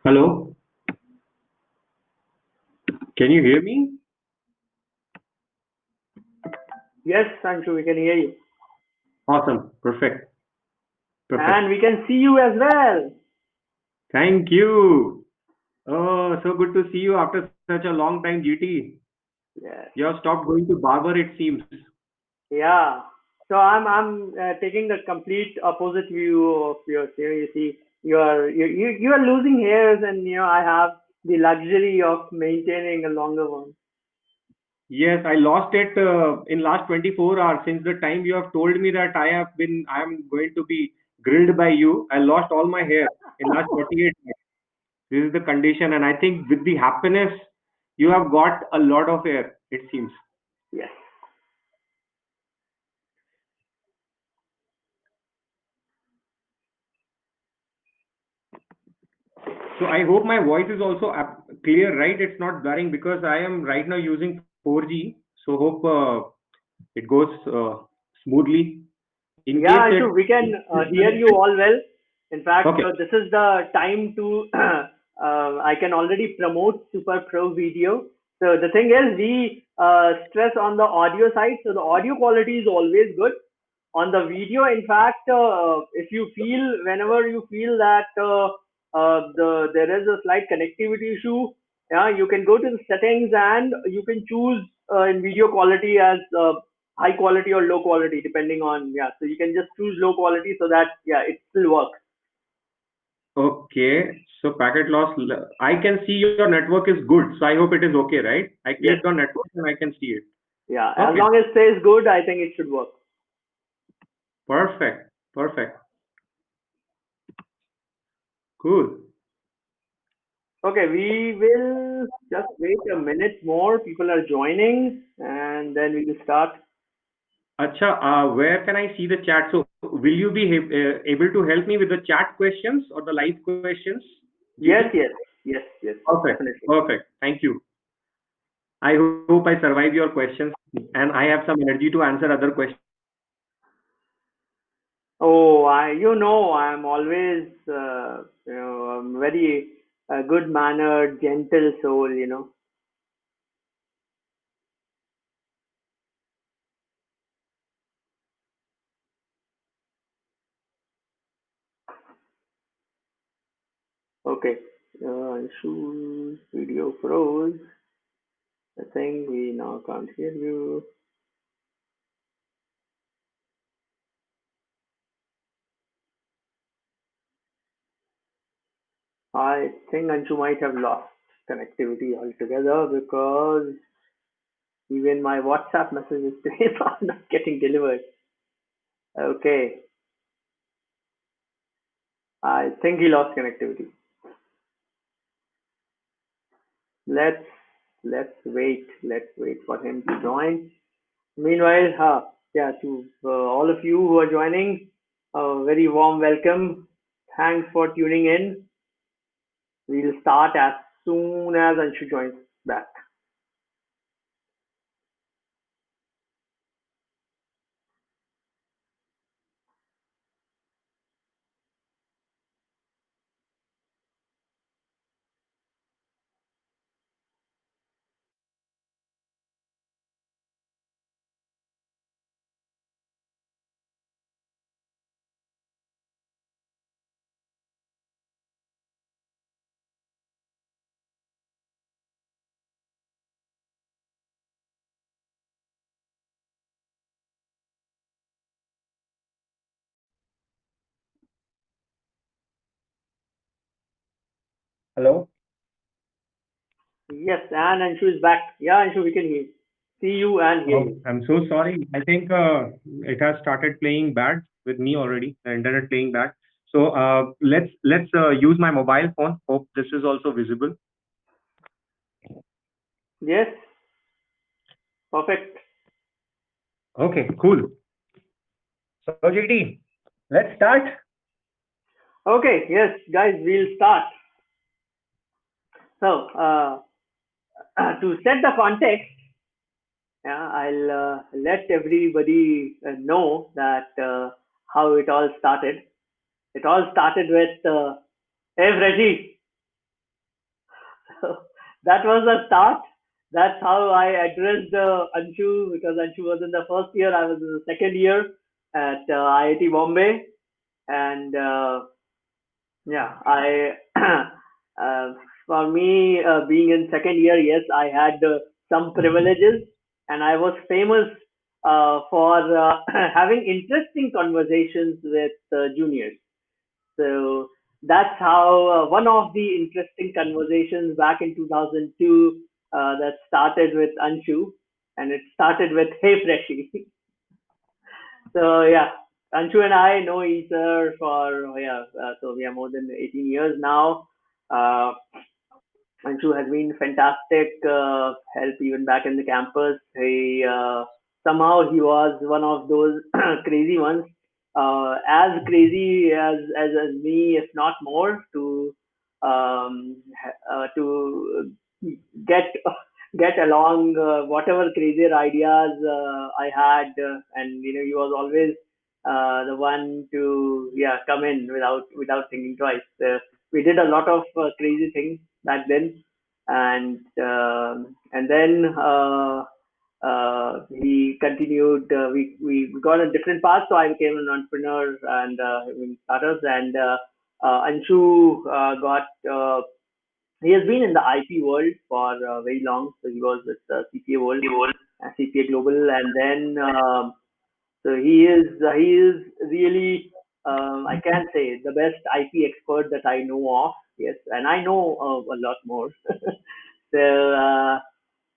Hello, can you hear me? Yes, Anshu, we can hear you. Awesome, perfect, And perfect. we can see you as well. Thank you. Oh, so good to see you after such a long time, GT. Yes. You have stopped going to barber, it seems. Yeah. So I'm taking the complete opposite view of yours. You see, you are losing hairs, and I have the luxury of maintaining a longer one. Yes, I lost it in last 24 hours. Since the time you have told me that I am going to be grilled by you. I lost all my hair in last 48 hours. This is the condition, and I think with the happiness, you have got a lot of hair, it seems. Yes. So I hope my voice is also clear, right? It's not blurring because I am right now using 4G. So hope it goes smoothly. In case Yeah, it, Anshu, we can hear you disconnected. all well. In fact, Okay. this is the time to, I can already promote Super Pro Video. So the thing is, we stress on the audio side. So the audio quality is always good. On the video, in fact, if you feel, whenever you feel that there is a slight connectivity issue, yeah, you can go to the settings and you can choose in video quality as high quality or low quality depending on, yeah, so you can just choose low quality so that, yeah, it still works. Okay. So packet loss, I can see your network is good. So I hope it is okay, right? I Yes. clicked on network and I can see it. Yeah, as Okay. long as it says good, I think it should work. Perfect. Perfect. Cool. Okay, we will just wait a minute more. People are joining and then we will start. Acha, where can I see the chat? So will you be able to help me with the chat questions or the live questions, Yes, GT? yes, yes, yes, Perfect. definitely. Perfect. Thank you. I hope I survive your questions and I have some energy to answer other questions. Oh, I'm always, I'm very good mannered, gentle soul. Okay. Shoes, video froze. I think we now can't hear you. I think Anshu might have lost connectivity altogether because even my WhatsApp messages to him are not getting delivered. Okay. I think he lost connectivity. Let's let's wait. Let's wait for him to join. Meanwhile, yeah, to all of you who are joining, a very warm welcome. Thanks for tuning in. We'll start as soon as Anshu joins back. Hello? Yes, and Anshu is back. Yeah, Anshu, we can see you and hear Oh, you. I'm so sorry. I think it has started playing bad with me already. The internet playing bad. So let's use my mobile phone. Hope this is also visible. Yes, perfect. Okay, cool. So GT, let's start. Okay, yes, guys, we'll start. So, to set the context, yeah, I'll let everybody know that how it all started. It all started with, hey, Reggie. that was the start. That's how I addressed Anshu, because Anshu was in the first year, I was in the second year at IIT Bombay, and yeah, I uh, for me being in second year, yes, I had some privileges, and I was famous for having interesting conversations with juniors. So that's how one of the interesting conversations back in 2002 that started with Anshu, and it started with Hey Freshie. So yeah, Anshu and I know each other for so we are more than 18 years now. Uh, Anshu has been fantastic help even back in the campus. He somehow he was one of those crazy ones, as crazy as me, if not more, to get get along whatever crazier ideas I had, and he was always the one to come in without thinking twice. We did a lot of crazy things back then, and then he continued. We got a different path, so I became an entrepreneur and in startups. And Anshu got. He has been in the IP world for very long. So he was with CPA World, CPA Global, and then so he is really I can say the best IP expert that I know of. Yes, and I know a lot more. So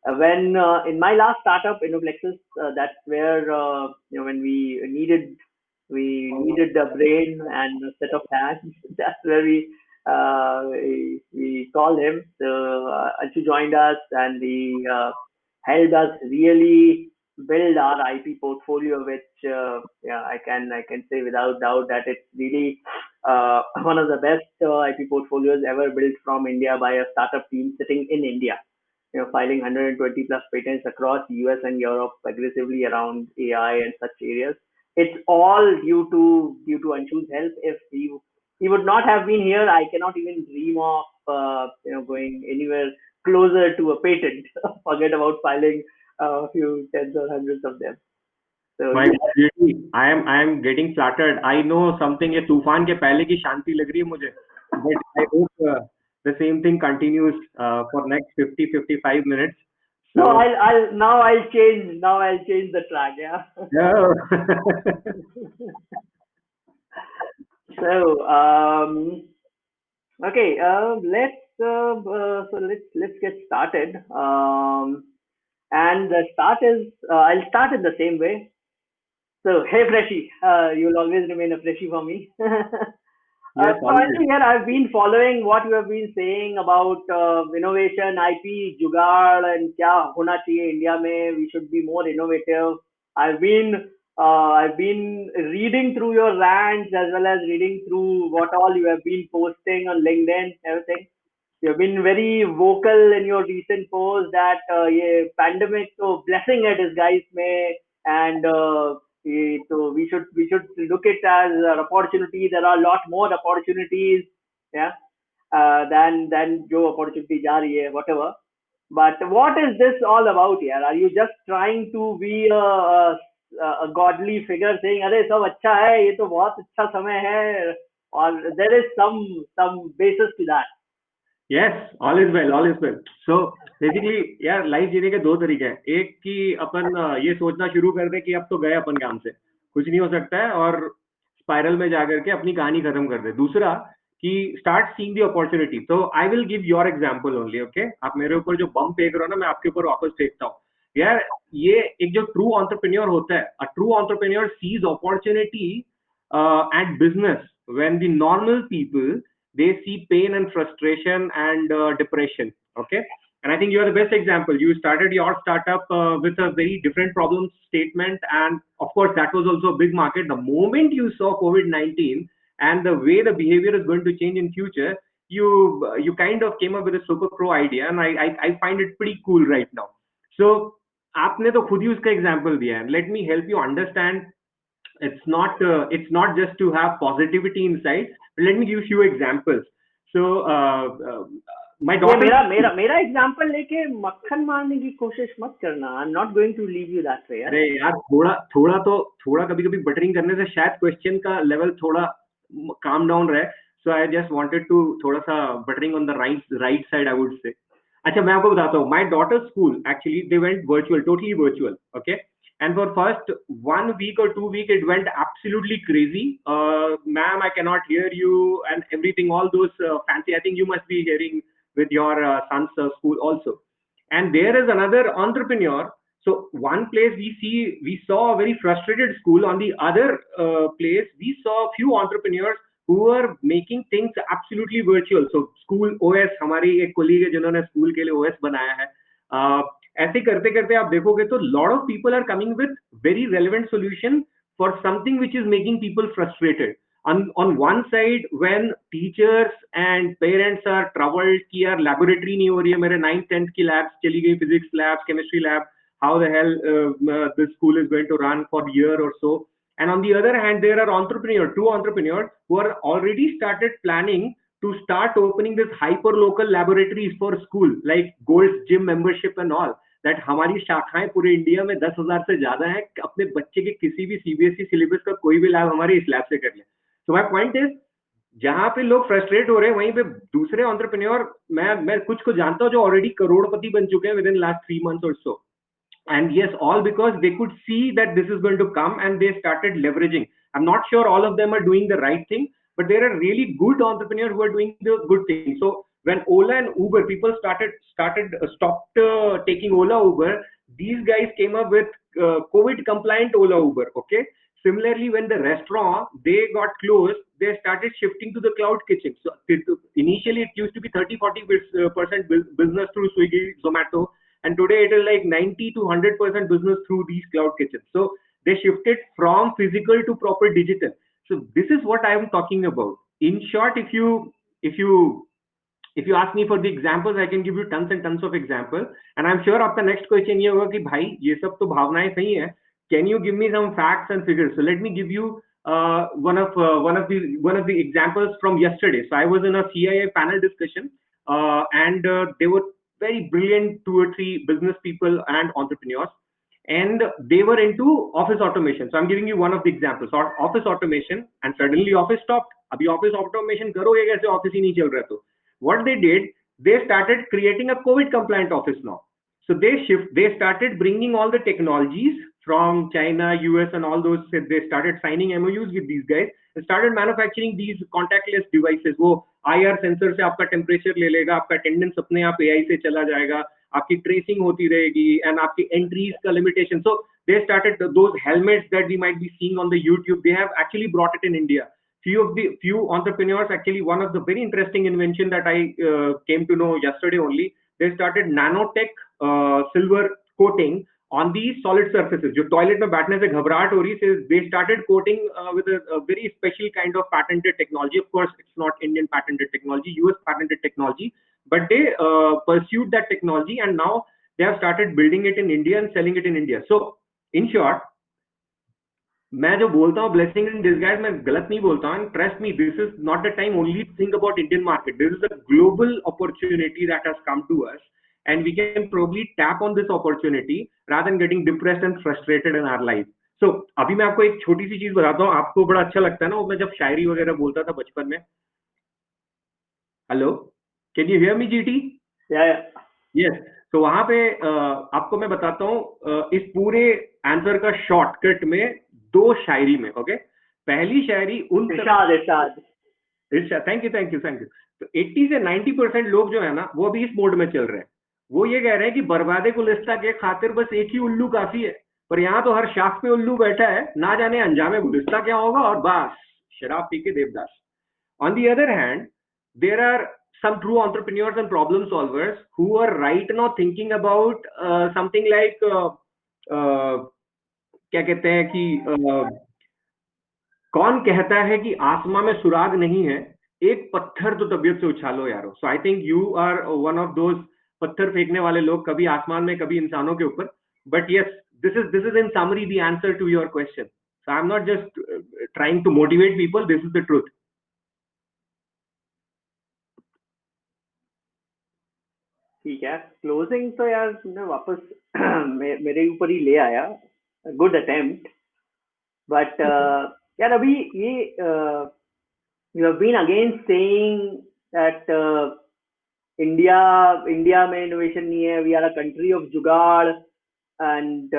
when in my last startup, InnoPlexus, that's where when we needed a brain and a set of hands. That's where we called him. So Anshu joined us, and he helped us really build our IP portfolio, which I can say without doubt that it's really one of the best IP portfolios ever built from India by a startup team sitting in India. Filing 120 plus patents across US and Europe aggressively around AI and such areas. It's all due to Anshu's help. If he would not have been here, I cannot even dream of going anywhere closer to a patent. Forget about filing a few tens or hundreds of them. So My yeah. really, I am getting flattered. I know something ये तूफान के पहले की शांति लग रही है मुझे. But I hope the same thing continues for next 50-55 minutes. No, So I'll change the track. Yeah. yeah. So okay, let's get started. And the start is I'll start in the same way. So hey Freshie, you'll always remain a Freshie for me. Yes, So I always. think here I've been following what you have been saying about innovation, IP, जुगाड़, and क्या होना चाहिए India में. We should be more innovative. I've been I've been reading through your rants as well as reading through what all you have been posting on LinkedIn, everything. You've been very vocal in your recent post that ये pandemic तो blessing है disguise में, and so we should look it as an opportunity. There are a lot more opportunities, yeah, than जो opportunity जा रही है, whatever. But what is this all about here? Are you just trying to be a godly figure saying अरे सब अच्छा है, ये तो बहुत अच्छा समय है, or there is some basis to that? Yes, all is well, all is well. So basically यार लाइफ जीने के दो तरीके हैं. एक कि अपन ये सोचना शुरू कर दे कि अब तो गए अपन काम से, कुछ नहीं हो सकता है, और स्पाइरल में जाकर के अपनी कहानी खत्म कर दे. दूसरा कि स्टार्ट सीइंग द अपॉर्चुनिटी. तो I will give your example only. Okay, आप मेरे ऊपर जो बम फेंक रहे हो ना, मैं आपके ऊपर वापस फेंकता हूँ. यार ये एक जो ट्रू एंटरप्रेन्योर होता है, a true entrepreneur sees opportunity at business when the normal people they see pain and frustration and depression. Okay, and I think you are the best example. You started your startup with a very different problem statement, and of course that was also a big market. The moment you saw COVID-19 and the way the behavior is going to change in future, you kind of came up with a super pro idea, and I find it pretty cool right now. So आपने तो खुद ही उसका example दिया है. Let me help you understand. It's not just to have positivity inside, but let me give you a few examples. So my ये daughter. मेरा example लेके मक्खन मारने की कोशिश मत करना. I am not going to leave you that way. अरे यार थोड़ा कभी कभी बटरिंग करने से शायद क्वेश्चन का लेवल थोड़ा काम डाउन रहे. सो आई जस्ट वांटेड टू थोड़ा सा buttering on the right side I would से. अच्छा मैं आपको बताता हूँ. My daughter school actually they went virtual, totally virtual. Okay. And for first 1 week or 2 week, it went absolutely crazy. Ma'am, I cannot hear you, and everything, all those fancy. I think you must be hearing with your son's school also. And there is another entrepreneur. So one place we saw a very frustrated school. On the other place, we saw a few entrepreneurs who were making things absolutely virtual. So school OS, हमारी एक colleague है जिन्होंने school के लिए OS बनाया है. ऐसे करते करते आप देखोगे तो lot of people are coming with very relevant solution for something which is making people frustrated. On one side, when teachers and parents are troubled कि यार laboratory नहीं हो रही है, मेरे 9th 10th की labs चली गई, physics lab, chemistry lab, how the hell this school is going to run for a year or so. And on the other hand, there are two entrepreneurs who are already started planning to start opening this hyper local laboratories for school like Gold's Gym membership and all. That हमारी शाखाएं पूरे India में 10,000 से ज्यादा हैं. अपने बच्चे के किसी भी सीबीएसई सिलेबस का कोई भी लैब हमारे इस लैब से कर ले. तो माय पॉइंट इज, जहां पे लोग फ्रस्ट्रेट हो रहे हैं वहीं पे दूसरे एंटरप्रेन्योर, मैं कुछ को जानता हूं जो ऑलरेडी करोड़पति बन चुके हैं with in last 3 months or so. And yes, all because they could see that this is going to come and they started leveraging. I'm not sure all of them are doing the right thing, but there are really good entrepreneurs who are doing the good thing. So when Ola and Uber, people stopped taking Ola Uber, these guys came up with COVID compliant Ola Uber. Okay. Similarly, when the restaurant they got closed, they started shifting to the cloud kitchen. So initially it used to be 30-40% business through Swiggy, Zomato, and today it is like 90 to 100% business through these cloud kitchens. So they shifted from physical to proper digital. So this is what I am talking about. In short, if you ask me for the examples, I can give you tons and tons of examples. And I'm sure आपका next question ये होगा कि भाई ये सब तो भावनाएं सही है. Can you give me some facts and figures? So let me give you one of the examples from yesterday. So I was in a CIA panel discussion, and they were very brilliant 2 or 3 business people and entrepreneurs, and they were into office automation. So I'm giving you one of the examples. Office automation, and suddenly office stopped. अभी office automation करोगे कैसे, office ही नहीं चल रहा. तो what they did, they started creating a COVID compliant office now. So they started bringing all the technologies from China, US, and all those. They started signing MOUs with these guys and started manufacturing these contactless devices. वो IR sensor से आपका temperature ले लेगा, आपका attendance अपने आप AI से चला जाएगा, आपकी tracing होती रहेगी, and आपकी entries का limitation. So they started those helmets that we might be seeing on the YouTube. They have actually brought it in India. Few entrepreneurs, actually one of the very interesting invention that I came to know yesterday only, they started nanotech silver coating on the solid surfaces. जो toilet में बैठने से घबराहट हो रही है, they started coating with a very special kind of patented technology. Of course, it's not Indian patented technology, US patented technology, but they pursued that technology and now they have started building it in India and selling it in India. So in short, मैं जो बोलता हूँ blessing in disguise, मैं गलत नहीं बोलता हूँ. Trust me, this is not the time only to think about Indian market. This is a global opportunity that has come to us, and we can probably tap on this opportunity rather than getting depressed and frustrated in our life. So अभी मैं आपको एक छोटी सी चीज बताता हूँ, आपको बड़ा अच्छा लगता है ना, वो मैं जब शायरी वगैरह बोलता था बचपन में. Hello, can you hear me GT? Yes. तो वहां पे आपको मैं बताता हूँ इस पूरे आंसर का शॉर्टकट में 2 शायरी में. ओके. पहली शायरी उन इरशाद. Thank you. तो 80 से 90% लोग जो है ना, वो अभी इस मोड में चल रहे हैं. वो ये कह रहे हैं कि बर्बादे गुलिस्ता के खातिर बस एक ही उल्लू काफी है, पर यहाँ तो हर शाख पे उल्लू बैठा है, ना जाने अंजामे गुलिस्ता क्या होगा, और बस शराब पी के Devdas. On the other hand, there are some true entrepreneurs and problem solvers who are right now thinking about something like क्या कहते हैं कि कौन कहता है कि आसमां में सुराग नहीं है, एक पत्थर तो तबीयत से उछालो यारो. So I think you are one of those पत्थर फेंकने वाले लोग, कभी आसमान में कभी इंसानों के ऊपर. But yes, this is in summary the answer to your question. So I'm not just trying to motivate people, this is the truth. ठीक है, क्लोजिंग तो यार तुमने वापस मेरे ऊपर ही ले आया, गुड अटेम्प्ट, बट यार अभी ये you have been again saying that India India में इनोवेशन नहीं है, we are a country of jugaad, and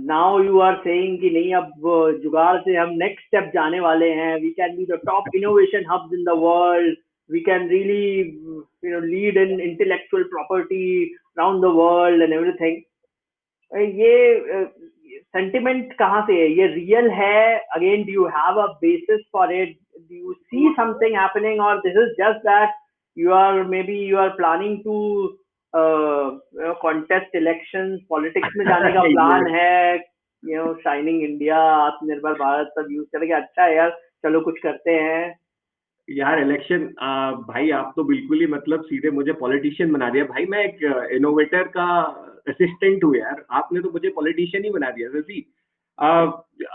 now you are saying कि नहीं, अब जुगाड़ से हम नेक्स्ट स्टेप जाने वाले हैं, we can be the top innovation hubs in the world, we can really lead in intellectual property around the world and everything. ये सेंटिमेंट कहाँ से है, ये रियल है? Again do you have a basis for it, do you see something happening, और this is just that you are planning to contest election, politics में जाने का प्लान Yes. है, शाइनिंग इंडिया, आत्मनिर्भर भारत सब यूज करके, अच्छा है यार, चलो कुछ करते हैं। यार इलेक्शन, भाई आप तो बिल्कुल ही मतलब सीधे मुझे पॉलिटिशियन बना दिया भाई। मैं एक इनोवेटर का असिस्टेंट हूँ यार, आपने तो मुझे पॉलिटिशियन ही बना दिया। सी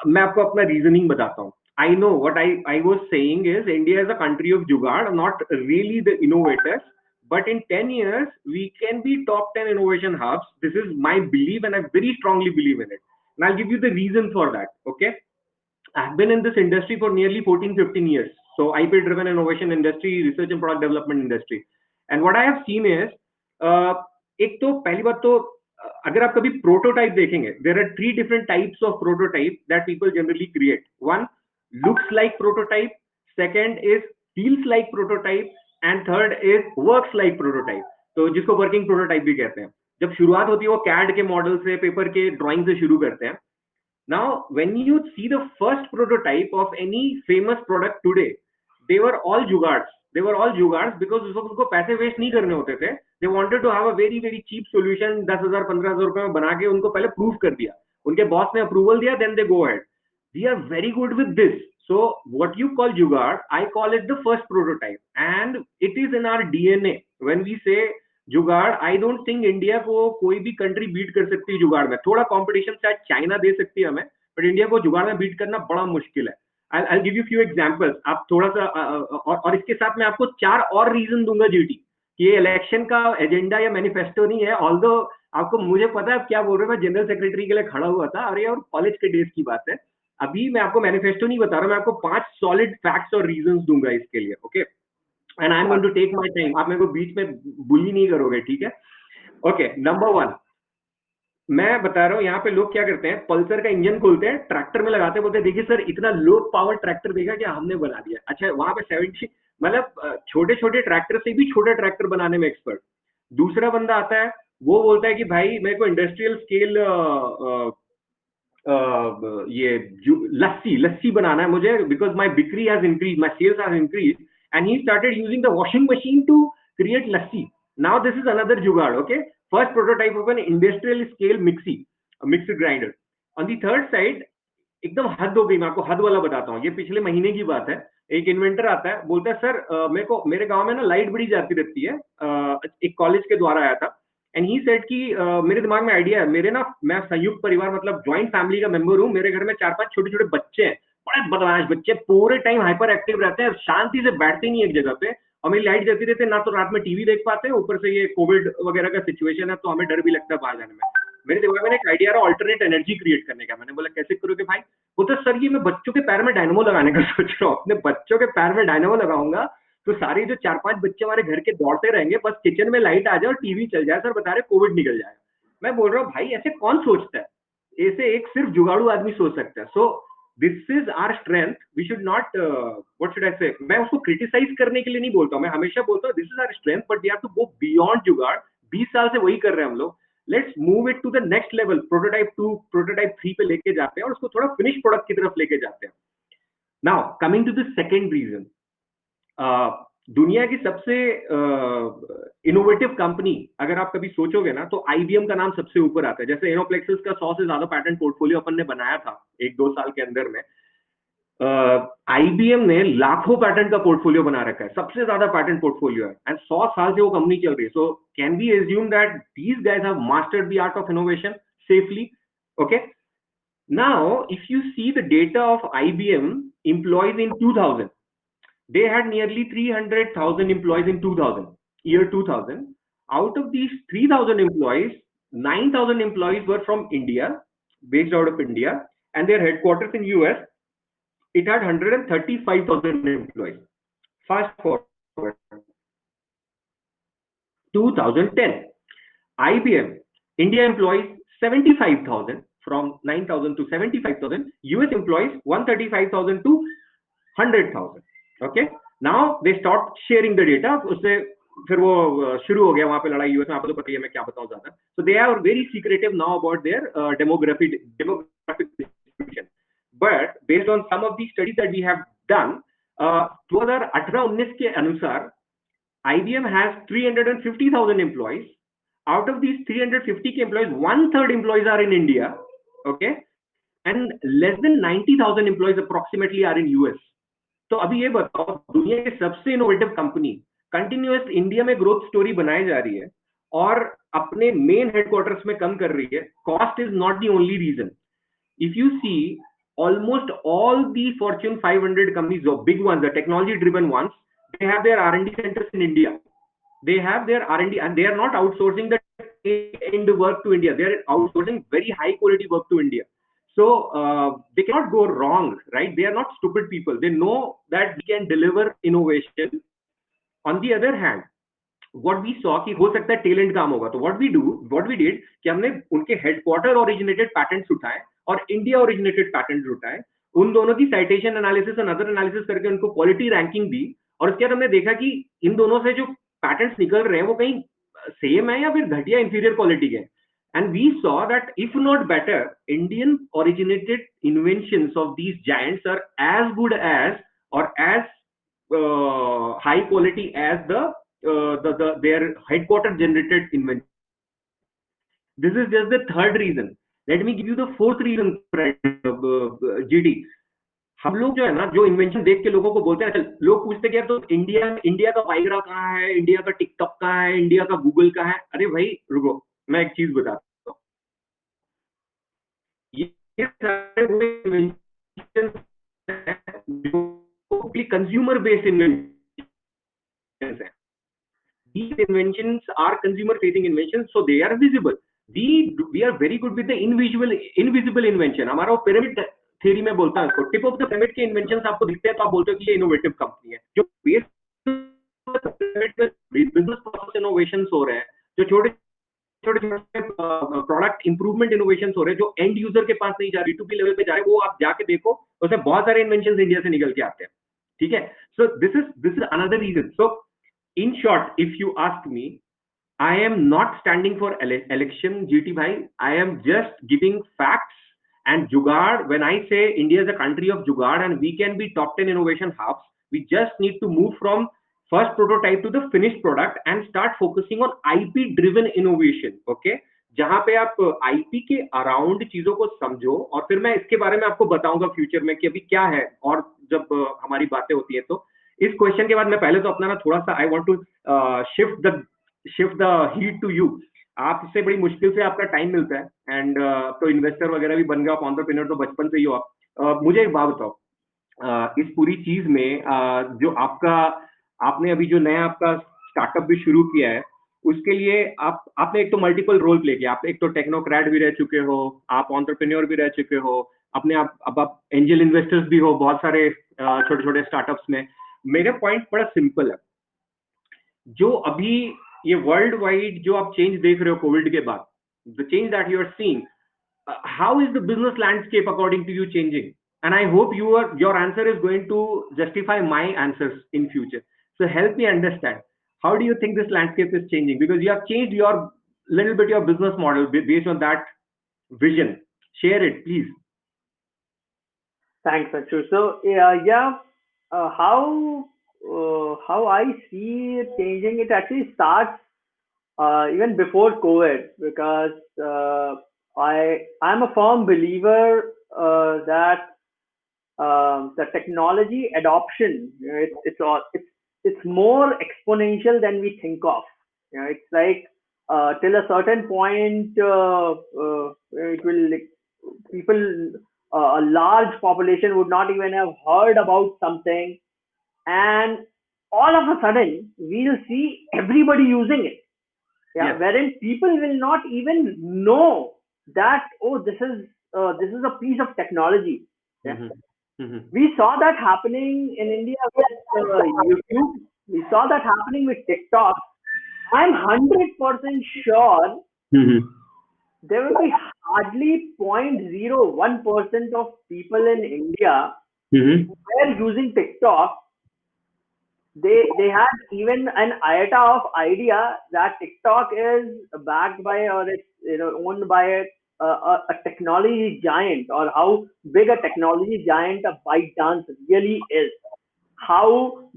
मैं आपको अपना रीजनिंग बताता हूँ। I know what I was saying is India is a country of jugaad, not really the innovators, but in 10 years we can be top 10 innovation hubs. This is my belief and I very strongly believe in it, and I'll give you the reason for that. Okay, I've been in this industry for nearly 14-15 years. So IP driven innovation industry, research and product development industry. And what I have seen is, एक तो पहली बात तो अगर आप कभी prototype देखेंगे, there are 3 different types of prototype that people generally create. One looks like prototype, second is feels like prototype, and third is works like prototype. तो जिसको वर्किंग प्रोटोटाइप भी कहते हैं। जब शुरुआत होती है वो कैड के मॉडल से, पेपर के ड्राइंग से शुरू करते हैं। Now, when you see the first prototype of any famous product today, they were all jugards. They were all jugards because उनको पैसे वेस्ट नहीं करने होते थे. They wanted to have a very very cheap solution. 10,000 15,000 रुपए में बना के उनको पहले प्रूव कर दिया, उनके बॉस ने अप्रूवल दिया, then they go ahead. We are very good with this. So what you call jugad, I call it the first prototype, and it is in our DNA. When we say जुगाड़, I don't think India को कोई भी country beat कर सकती है जुगाड़ में। थोड़ा कंपटीशन शायद चाइना दे सकती है हमें, बट इंडिया को जुगाड़ में बीट करना बड़ा मुश्किल है। I give you few examples. आप थोड़ा सा और इसके साथ मैं आपको 4 और रीजन दूंगा जीटी कि ये इलेक्शन का एजेंडा या मैनिफेस्टो नहीं है। ऑल्दो आपको, मुझे पता है आप क्या बोल रहे हो, मैं जनरल सेक्रेटरी के लिए खड़ा हुआ था, और ये और कॉलेज के डेज की बात है। अभी मैं आपको मैनिफेस्टो नहीं बता रहा, मैं आपको 5 सॉलिड फैक्ट्स और रीजन दूंगा इसके लिए। Okay, and I am going to take my time, आप मेरे को बीच में बुली नहीं करोगे, ठीक है? ओके, नंबर 1 मैं बता रहा हूँ। यहाँ पे लोग क्या करते हैं, पल्सर का इंजन खोलते हैं, ट्रैक्टर में लगाते हैं, बोलते हैं देखिए सर इतना लो पावर ट्रैक्टर देगा क्या, हमने बना दिया। अच्छा, वहां पे 70 मतलब छोटे छोटे ट्रैक्टर से भी छोटे ट्रैक्टर बनाने में एक्सपर्ट। दूसरा बंदा आता है, वो बोलता है कि भाई मेरे को इंडस्ट्रियल स्केल ये लस्सी लस्सी बनाना है मुझे, बिकॉज माई बिक्री has increase, my sales has increase, and he started using the washing machine to create lassi. Now this is another jugaad. Okay, first prototype of an industrial scale mixer grinder. On the third side एकदम हद हो गई, मैं आपको हद वाला बताता हूँ। ये पिछले महीने की बात है। एक इन्वेंटर आता है, बोलता है सर मेरे को मेरे गांव में ना लाइट बड़ी जाती रहती है। एक कॉलेज के द्वारा आया था, एंड ही सेड कि मेरे दिमाग में आइडिया है, मेरे ना मैं संयुक्त परिवार मतलब ज्वाइंट फैमिली का मेंबर हूँ, मेरे घर में 4-5 छोटे छोटे बच्चे हैं, बड़े बदमाश बच्चे, पूरे टाइम हाइपर एक्टिव रहते हैं, शांति से बैठते नहीं एक जगह पे, और मेरी लाइट जलती रहती है, ना तो रात में टीवी देख पाते हैं, ऊपर से ये कोविड वगैरह का सिचुएशन है तो हमें डर भी लगता है बाहर जाने में। मेरे दिमाग में एक आइडिया रहा ऑल्टरनेट एनर्जी क्रिएट करने का। मैंने बोला कैसे करोगे भाई? वो तो सर ये मैं बच्चों के पैर में डायनमो लगाने का सोच रहा हूँ, अपने बच्चों के पैर में डायनमो लगाऊंगा तो सारे जो 4-5 बच्चे हमारे घर के दौड़ते रहेंगे, बस किचन में लाइट आ जाए और टीवी चल जाए, सर बता रहे कोविड निकल जाएगा। मैं बोल रहा हूँ भाई ऐसे कौन सोचता है, ऐसे एक सिर्फ जुगाड़ू आदमी सोच सकता है। So this is our strength, we should not what should I say, मैं उसको क्रिटिसाइज करने के लिए नहीं बोलता हूँ, मैं हमेशा बोलता हूँ this is our strength, but we have to go beyond jugaad. 20 साल से वही कर रहे हैं हम लोग, let's move it to the next level, prototype 2 prototype 3 पे लेके जाते हैं और उसको थोड़ा फिनिश प्रोडक्ट की तरफ लेके जाते हैं। Now coming to the second reason, दुनिया की सबसे इनोवेटिव कंपनी अगर आप कभी सोचोगे ना तो आईबीएम का नाम सबसे ऊपर आता है। जैसे इनोप्लेक्सिस का 100 से ज्यादा पैटेंट पोर्टफोलियो अपन ने बनाया था 1-2 साल के अंदर में, आईबीएम ने लाखों पैटेंट का पोर्टफोलियो बना रखा है, सबसे ज्यादा पैटेंट पोर्टफोलियो है, एंड 100 साल से वो कंपनी चल रही है। So can be assume that these guys have mastered the art of innovation safely. Okay, now if you see the data of IBM employees in 2000, they had nearly 300,000 employees in 2000, year 2000, Out of these 3,000 employees, 9,000 employees were from India, based out of India, and their headquarters in US. It had 135,000 employees. Fast forward 2010, IBM, India employees 75,000, from 9,000 to 75,000. US employees 135,000 to 100,000. Okay, now they stopped sharing the data. उससे फिर वो शुरू हो गया वहां पे लड़ाई US में. आपको तो पता ही है, मैं क्या बताऊं ज्यादा. So they are very secretive now about their demographic distribution. But based on some of the studies that we have done, 2018-19 के अनुसार IBM has 350,000 employees. Out of these 350 employees, 1/3 employees are in India, okay, and less than 90,000 employees approximately are in US. तो अभी ये बताओ, दुनिया की सबसे innovative company continuous India में ग्रोथ स्टोरी बनाई जा रही है और अपने मेन हेडक्वार्टर्स में कम कर रही है. Cost is not the only reason. If you see, almost all the Fortune 500 companies, the big ones, the technology driven ones, they have their R&D centers in India. They have their R&D, and they are not outsourcing the end work to India. They are outsourcing very high quality work to India. So they cannot go wrong, right? They are not stupid people. They know that we can deliver innovation. On the other hand, what we saw कि हो सकता है talent काम होगा. तो what we did कि हमने उनके headquarter originated patents उठाए और India originated patents उठाए. उन दोनों की citation analysis और other analysis करके उनको quality ranking दी. और उसके बाद हमने देखा कि इन दोनों से जो patents निकल रहे हैं वो कहीं same है या फिर घटिया inferior quality के. And we saw that if not better, Indian originated inventions of these giants are as good as or as high quality as their headquarter generated invention. This is just the third reason. Let me give you the fourth reason, GD. हम लोग जो है ना, जो invention देख के लोगों को बोलते हैं, चल लोग पूछते क्या, तो इंडिया का वाइग्रा कहाँ है, इंडिया का टिकटॉक कहाँ है, इंडिया का गूगल कहाँ है. अरे भाई रुको, मैं एक चीज बताता हूँ. ये सारे वो इन्वेंशन जो कंज्यूमर बेस्ड इन्वेंशन है. These inventions are consumer facing inventions, so they are visible. We are very good with the invisible invention. हमारा वो pyramid theory में बोलता है, टिप ऑफ द pyramid के इन्वेंशन आपको दिखते हैं तो आप बोलते हो कि ये इनोवेटिव कंपनी है. जो बिजनेस प्रोसेस इनोवेशन हो रहे हैं, जो छोटे छोटे प्रोडक्ट इंप्रूवमेंट इनोवेशन हो रहे हैं, जो एंड यूजर के पास नहीं जा रहे, B2B लेवल पे जा रहे, वो आप जाके देखो, उसमें बहुत सारे इन्वेंशन इंडिया से निकल के आते हैं. ठीक है. So this is another reason. So in short, if you ask me, I am not standing for election, GT bhai. I am just giving facts and jugaad. When I say India is a country of jugaad and we can be top 10 innovation hubs, we just need to move from first prototype to the finished product and start focusing on IP driven innovation. Okay, जहां पे आप IP के around चीजों को समझो, और फिर मैं इसके बारे में आपको बताऊंगा फ्यूचर में कि अभी क्या है, और जब हमारी बातें होती है. तो इस क्वेश्चन के बाद मैं पहले तो अपना ना थोड़ा सा I want to shift the heat to you. आपसे बड़ी मुश्किल से आपका टाइम मिलता है, एंड तो इन्वेस्टर वगैरह भी बन गया आप, एंटरप्रेन्योर तो बचपन से ही हो आप. मुझे एक बात बताओ, इस पूरी चीज में जो आपने अभी जो नया आपका स्टार्टअप भी शुरू किया है, उसके लिए आपने एक तो मल्टीपल रोल प्ले किया. आप एक तो टेक्नोक्रेट भी रह चुके हो, आप एंटरप्रेन्योर भी रह चुके हो, अपने अब आप एंजल इन्वेस्टर्स भी हो बहुत सारे छोटे छोटे स्टार्टअप्स में. मेरा पॉइंट बड़ा सिंपल है. जो अभी ये वर्ल्ड वाइड जो आप चेंज देख रहे हो कोविड के बाद, the change that you are seeing, how is the business landscape according to you changing? And I hope your answer is going to justify my answers in future. So help me understand, how do you think this landscape is changing? Because you have changed your little bit your business model based on that vision. Share it, please. Thanks, Achu. So how I see it changing, it actually starts even before COVID, because I'm a firm believer that the technology adoption, it's more exponential than we think of. It's like till a certain point, it will, like, people, a large population would not even have heard about something, and all of a sudden we'll see everybody using it. yeah, Yes. wherein people will not even know that, oh, this is a piece of technology. Yeah. Mhm. Mhm. We saw that happening in India with YouTube. We saw that happening with TikTok. I'm 100% sure Mhm. there will be hardly 0.01% of people in India Mhm. who were using TikTok. They had even an iota of idea that TikTok is backed by, or it's owned by a technology giant, or how big a technology giant a ByteDance really is. How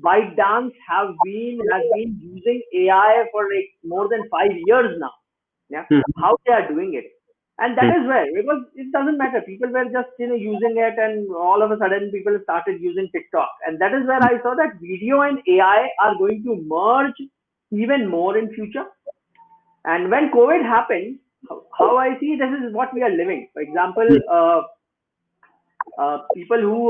ByteDance has been using AI for like more than 5 years now. Yeah, Mhm. how they are doing it. And that is where, because it doesn't matter, people were just using it, and all of a sudden people started using TikTok, and that is where I saw that video and AI are going to merge even more in future. And when COVID happened, how I see this is what we are living. For example, Mhm. people who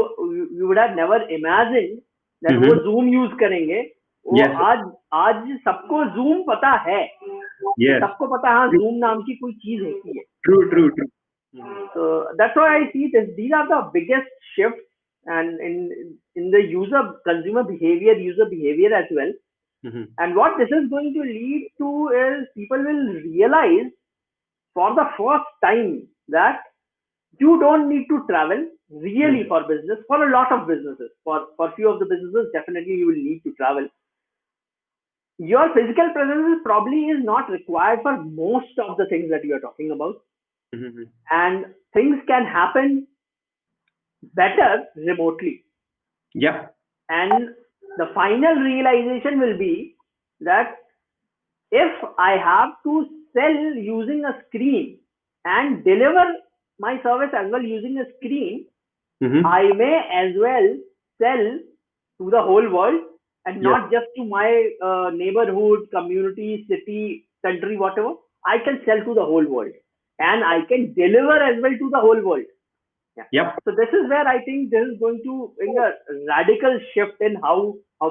you would have never imagined that वो Mhm. Zoom use करेंगे, वो Yes. आज आज सबको Zoom पता है, कि Yes. सबको पता है, हाँ Zoom नाम की कोई चीज होती है. True. True. True. Mhm. So that's why I see this. These are the biggest shifts, and in the user behavior as well. Mhm. And what this is going to lead to is people will realize for the first time that you don't need to travel really Mhm. for business. For a lot of businesses, for few of the businesses, definitely you will need to travel. Your physical presence is probably is not required for most of the things that you are talking about, Mhm. and things can happen better remotely. Yeah. And the final realization will be that if I have to sell using a screen and deliver my service as well using a screen, Mhm. I may as well sell to the whole world, and Yes. not just to my neighborhood, community, city, country, whatever. I can sell to the whole world, and I can deliver as well to the whole world. Yeah. Yep. So this is where I think this is going to bring a radical shift in how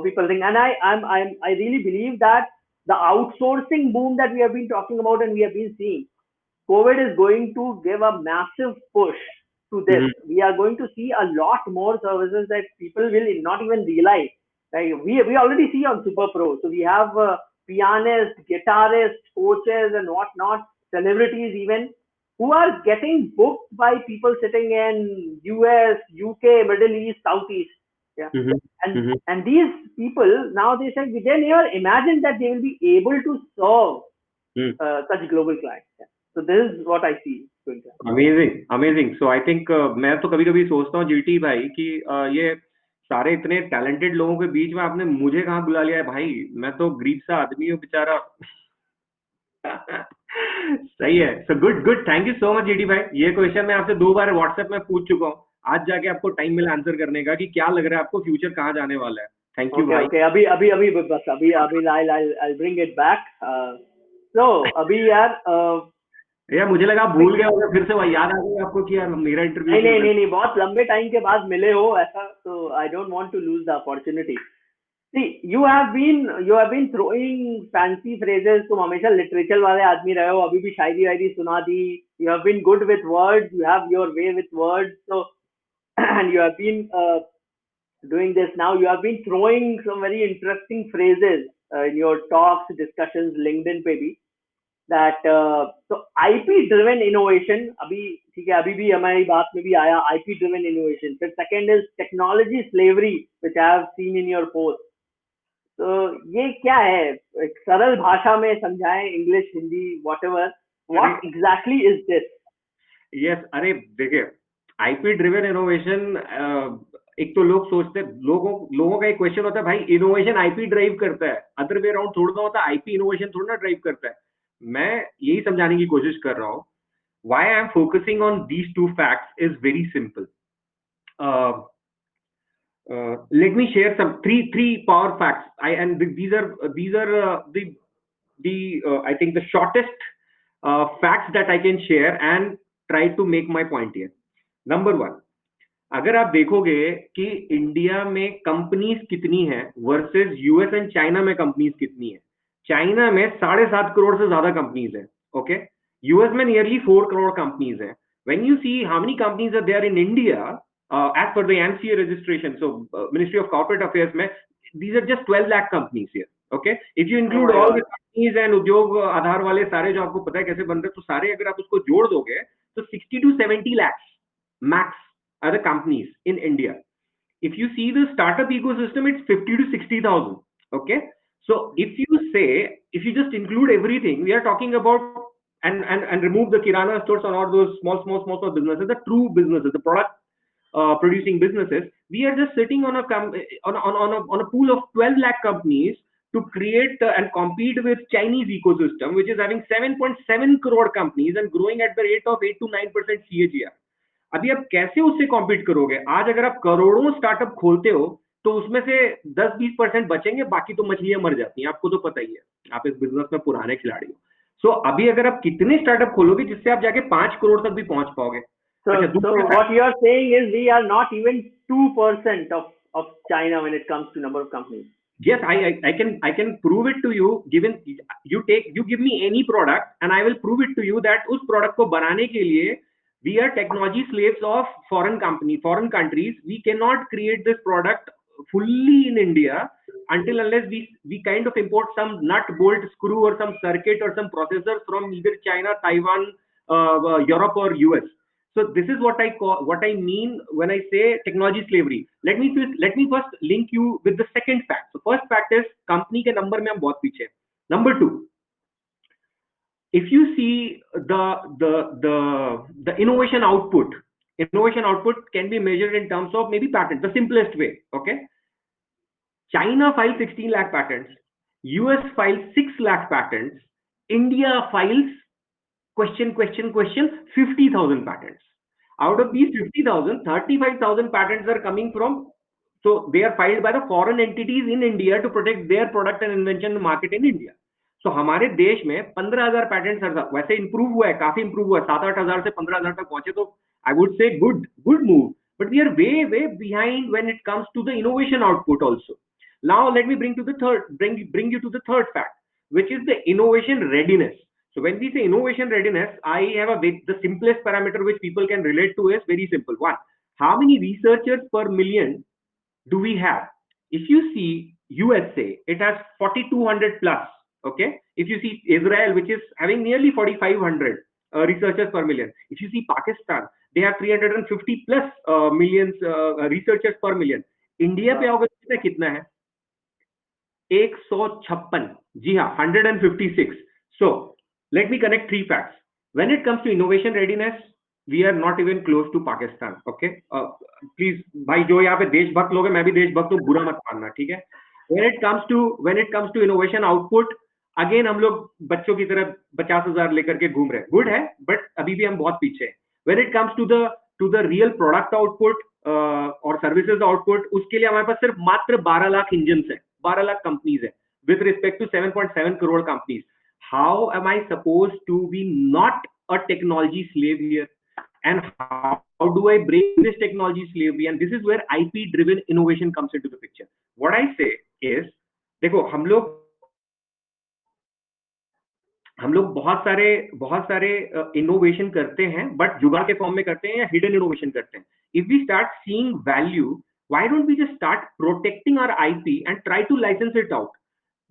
people think. And I really believe that the outsourcing boom that we have been talking about and we have been seeing, COVID is going to give a massive push to this. Mhm. We are going to see a lot more services that people will not even realize. Like we already see on Super Pro. So we have pianists, guitarists, coaches, and whatnot, celebrities even, who are getting booked by people sitting in US, UK, Middle East, Southeast. Yeah. Mhm. And Mhm. and these people now, they say they never imagined that they will be able to serve Mhm. such global clients. Yeah. So this is what I see going to happen. Amazing amazing so I think मैं तो कभी कभी सोचता हूँ GT भाई कि ये सारे इतने टैलेंटेड लोगों के बीच में आपने मुझे कहाँ बुला लिया है भाई मैं तो गरीब सा आदमी हूँ बेचारा सही है so good good thank you so much GT भाई ये क्वेश्चन मैं आपसे 2 बार व्हाट्सएप में पूछ चुका हूँ आज जाके आपको टाइम मिला आंसर करने का कि क्या लग रहा है आपको फ्यूचर कहाँ जाने वाला है थैंक यू Okay, भाई okay. अभी बस अभी I'll bring it back. So अभी यार यार मुझे लगा आप भूल गए होगे फिर से वही याद आ गई आपको कि यार मेरा इंटरव्यू नहीं क्यों नहीं कर नहीं नहीं बहुत लंबे टाइम के बाद मिले हो ऐसा, तो I don't want to lose the opportunity. See, you have been throwing fancy phrases. तुम हमेशा लिटरेचर वाले आदमी रहे हो, अभी भी शायरी वायरी सुना दी. You have been good with words. You have your way with words. So and you have been doing this now. You have been throwing some very interesting phrases in your talks, discussions, LinkedIn पे भी. That so IP driven innovation, अभी ठीक है, अभी भी हमारी बात में भी आया IP driven innovation. फिर second is technology slavery, which I have seen in your post. तो ये क्या है, एक सरल भाषा में समझाएं, इंग्लिश, हिंदी, whatever. अरे What exactly is this? Yes अरे देखिए आईपी ड्रिवन इनोवेशन एक तो लोग सोचते लोगों लोगों का एक क्वेश्चन होता है भाई इनोवेशन आईपी ड्राइव करता है अदर वे अराउंड थोड़ा ना होता है आईपी इनोवेशन थोड़ा ना ड्राइव करता है मैं यही समझाने की कोशिश कर रहा हूँ why I am focusing on these two facts is very simple. Let me share some three power facts. These are the I think the shortest facts that I can share and try to make my point here. Number one, अगर आप देखोगे कि India में companies कितनी है versus US and China में companies कितनी है चाइना में 7.5 करोड़ से ज्यादा कंपनीज है, ओके। यूएस में नियरली 4 करोड़ कंपनीज है। When you see how many companies are there in India as per the MCA registration, so ministry of corporate affairs में, these are just 12 lakh companies here, okay? If you Oh include my all the God. companies and उद्योग आधार वाले सारे जो आपको पता है कैसे बनते हैं, तो सारे अगर आप उसको जोड़ दोगे तो 60 to 70 lakhs max are the companies in India. If you see the startup ecosystem, it's 50 to 60,000, okay? So if you say, if you just include everything, we are talking about, and remove the kirana stores and all those small businesses, the true businesses, the product producing businesses, we are just sitting on a pool of 12 lakh companies to create and compete with Chinese ecosystem, which is having 7.7 crore companies and growing at the rate of 8 to 9% CAGR. अभी आप कैसे उससे compete करोगे? आज अगर आप करोड़ों startup खोलते हो तो उसमें से 10-20% बचेंगे, बाकी तो मछलियां मर जाती हैं, आपको तो पता ही है, आप इस बिजनेस में पुराने खिलाड़ी हो। सो अभी अगर आप कितने स्टार्टअप खोलोगे जिससे आप जाके 5 करोड़ तक भी पहुंच पाओगे? So what you are saying is we are not even 2% of China when it comes to number of companies. Yes, I can prove it to you. Given you give me any product and I will prove it to you that उस product को बनाने के लिए we are technology slaves of foreign countries. We cannot create this product fully in India until unless we kind of import some nut, bolt, screw or some circuit or some processor from either China, Taiwan, Europe or US. So this is what I mean when I say technology slavery. Let me first link you with the second fact. So first fact is company के number में हम बहुत पीछे हैं. Number two, if you see the innovation output can be measured in terms of maybe patents, the simplest way, okay? China files 16 lakh patents, US files 6 lakh patents, India files question 50,000 patents. Out of these 50,000, 35,000 patents are coming from, so they are filed by the foreign entities in India to protect their product and invention market in India. So हमारे देश में 15,000 patent वैसे improve हुआ है, काफी improve हुआ है, 7-8 हजार से 15,000 तक पहुंचे, तो I would say good move, but we are way behind when it comes to the innovation output also. Now let me bring you to the third fact, which is the innovation readiness. So when we say innovation readiness, I have the simplest parameter which people can relate to is very simple. One, how many researchers per million do we have? If you see USA, it has 4,200 plus. Okay. If you see Israel, which is having nearly 4,500 researchers per million. If you see Pakistan, they have 350 plus millions researchers per million. India पे आओगे कितना है? 156. जी हाँ, 156. So let me connect three facts. When it comes to innovation readiness, we are not even close to Pakistan. Okay, please, भाई जो यहाँ पे देशभक्त लोग हैं, मैं भी देशभक्त हूँ, बुरा मत मानना, ठीक है? When it comes to innovation output, again हम लोग बच्चों की तरह 50,000 लेकर के घूम रहे हैं. गुड है, बट अभी भी हम बहुत पीछे हैं. When it comes to the real product output और services output, उसके लिए हमारे पास सिर्फ मात्र 12 लाख इंजन्स है, 12 lakh companies hai, with respect to 7.7 crore companies. How am I supposed to be not a technology slave here? And how do I break this technology slavery? And this is where IP driven innovation comes into the picture. What I say is, देखो हम लोग बहुत सारे innovation करते हैं, but जुगाड़ के form में करते हैं या हिडन इनोवेशन करते हैं. If we start seeing value, why don't we just start protecting our IP and try to license it out?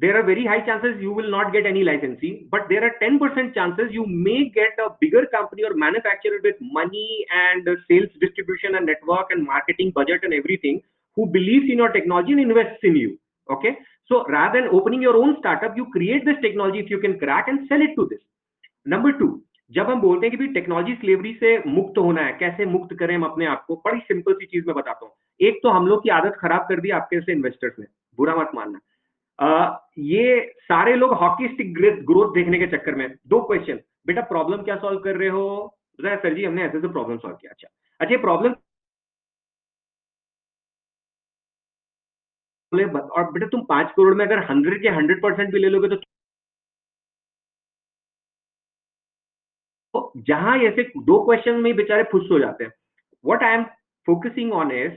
There are very high chances you will not get any licensing, but there are 10% chances you may get a bigger company or manufacturer with money and sales distribution and network and marketing budget and everything who believes in your technology and invests in you. Okay, so rather than opening your own startup, you create this technology if you can crack and sell it to this. Number two, जब हम बोलते हैं कि भी technology slavery से मुक्त होना है, कैसे मुक्त करें हम अपने आप को, बड़ी सिंपल सी चीज मैं बताता हूँ. एक तो हम लोग की आदत खराब कर दी आपके जैसे इन्वेस्टर्स ने, बुरा मत मानना. ये सारे लोग हॉकी स्टिक ग्रोथ देखने के चक्कर में, दो क्वेश्चन, बेटा प्रॉब्लम क्या सॉल्व कर रहे हो? सर जी हमने ऐसे प्रॉब्लम सॉल्व किया. अच्छा प्रॉब्लम, और बेटा तुम 5 करोड़ में अगर 100 के 100% भी ले लोगे तो जहां ऐसे दो क्वेश्चन में बेचारे फुस हो जाते हैं. What I am focusing on is,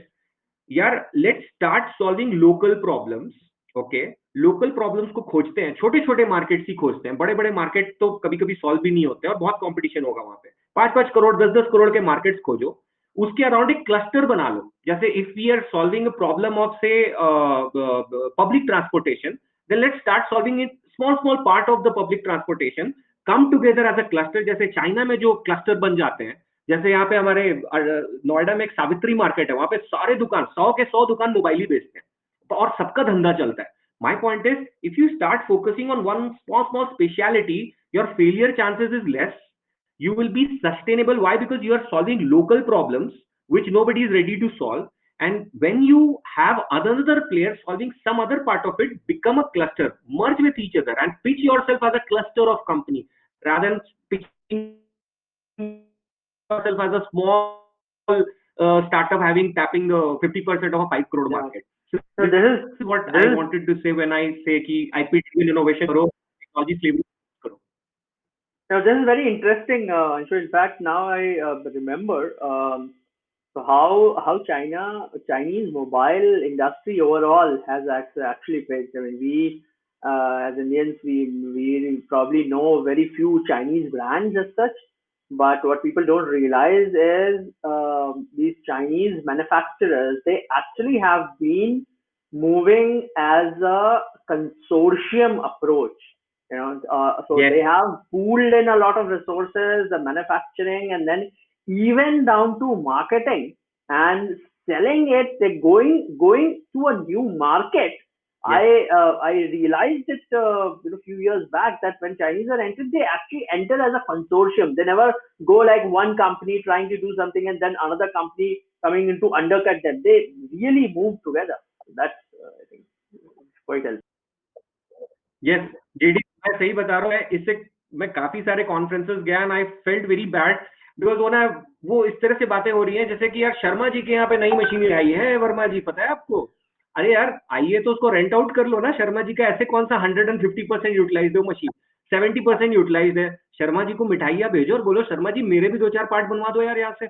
यार let's start solving local problems okay, local problems को खोजते हैं, छोटे छोटे मार्केट्स ही खोजते हैं, बड़े बड़े मार्केट तो कभी कभी सॉल्व भी नहीं होते और बहुत कंपटीशन होगा वहां पे। 5-5 करोड़ 10-10 करोड़ के मार्केट्स खोजो, उसके अराउंड एक क्लस्टर बना लो। जैसे if we are solving a problem of say public transportation, then let's start solving it small small part of the public transportation, come together as a cluster. जैसे चाइना में जो cluster बन जाते हैं, जैसे यहाँ पे हमारे नोएडा में एक सावित्री मार्केट है, वहां पे सारे दुकान 100 के 100 दुकान मोबाइल ही बेचते हैं, तो और सबका धंधा चलता है। My point is, if you start focusing on one small speciality, your failure chances is less. You will be sustainable. Why? Because you are solving local problems which nobody is ready to solve. And when you have other players solving some other part of it, become a cluster, merge with each other, and pitch yourself as a cluster of company rather than pitching yourself as a small startup having tapping the 50% of a 5 crore Yeah. market. So So this is what I wanted to say when I say कि I pitch in innovation करो, technology slavery करो. now this is very interesting. So in fact, now I remember so how Chinese mobile industry overall has actually faced. I mean, we as Indians we probably know very few Chinese brands as such, but what people don't realize is these Chinese manufacturers, they actually have been moving as a consortium approach. So Yes, they have pooled in a lot of resources, the manufacturing, and then even down to marketing and selling it. They're going to a new market. yes. I realized it a few years back that when Chinese are entered, they actually enter as a consortium. They never go like one company trying to do something and then another company coming in to undercut them. They really move together. That's I think quite helpful. Yes JD, मैं सही बता रहा हूँ। इससे मैं काफी सारे conferences गया and I felt very bad because वो ना, वो इस तरह से बातें हो रही हैं जैसे कि यार शर्मा जी के यहाँ पे नई मशीनें आई है, वर्मा जी पता है आपको? अरे यार आइए तो उसको रेंट आउट कर लो ना। शर्मा जी का ऐसे कौन सा 150% यूटिलाइज है वो मशीन, 70% यूटिलाइज है। शर्मा जी को मिठाइयाँ भेजो और बोलो शर्मा जी मेरे भी 2-4 पार्ट बनवा दो यार यहाँ से।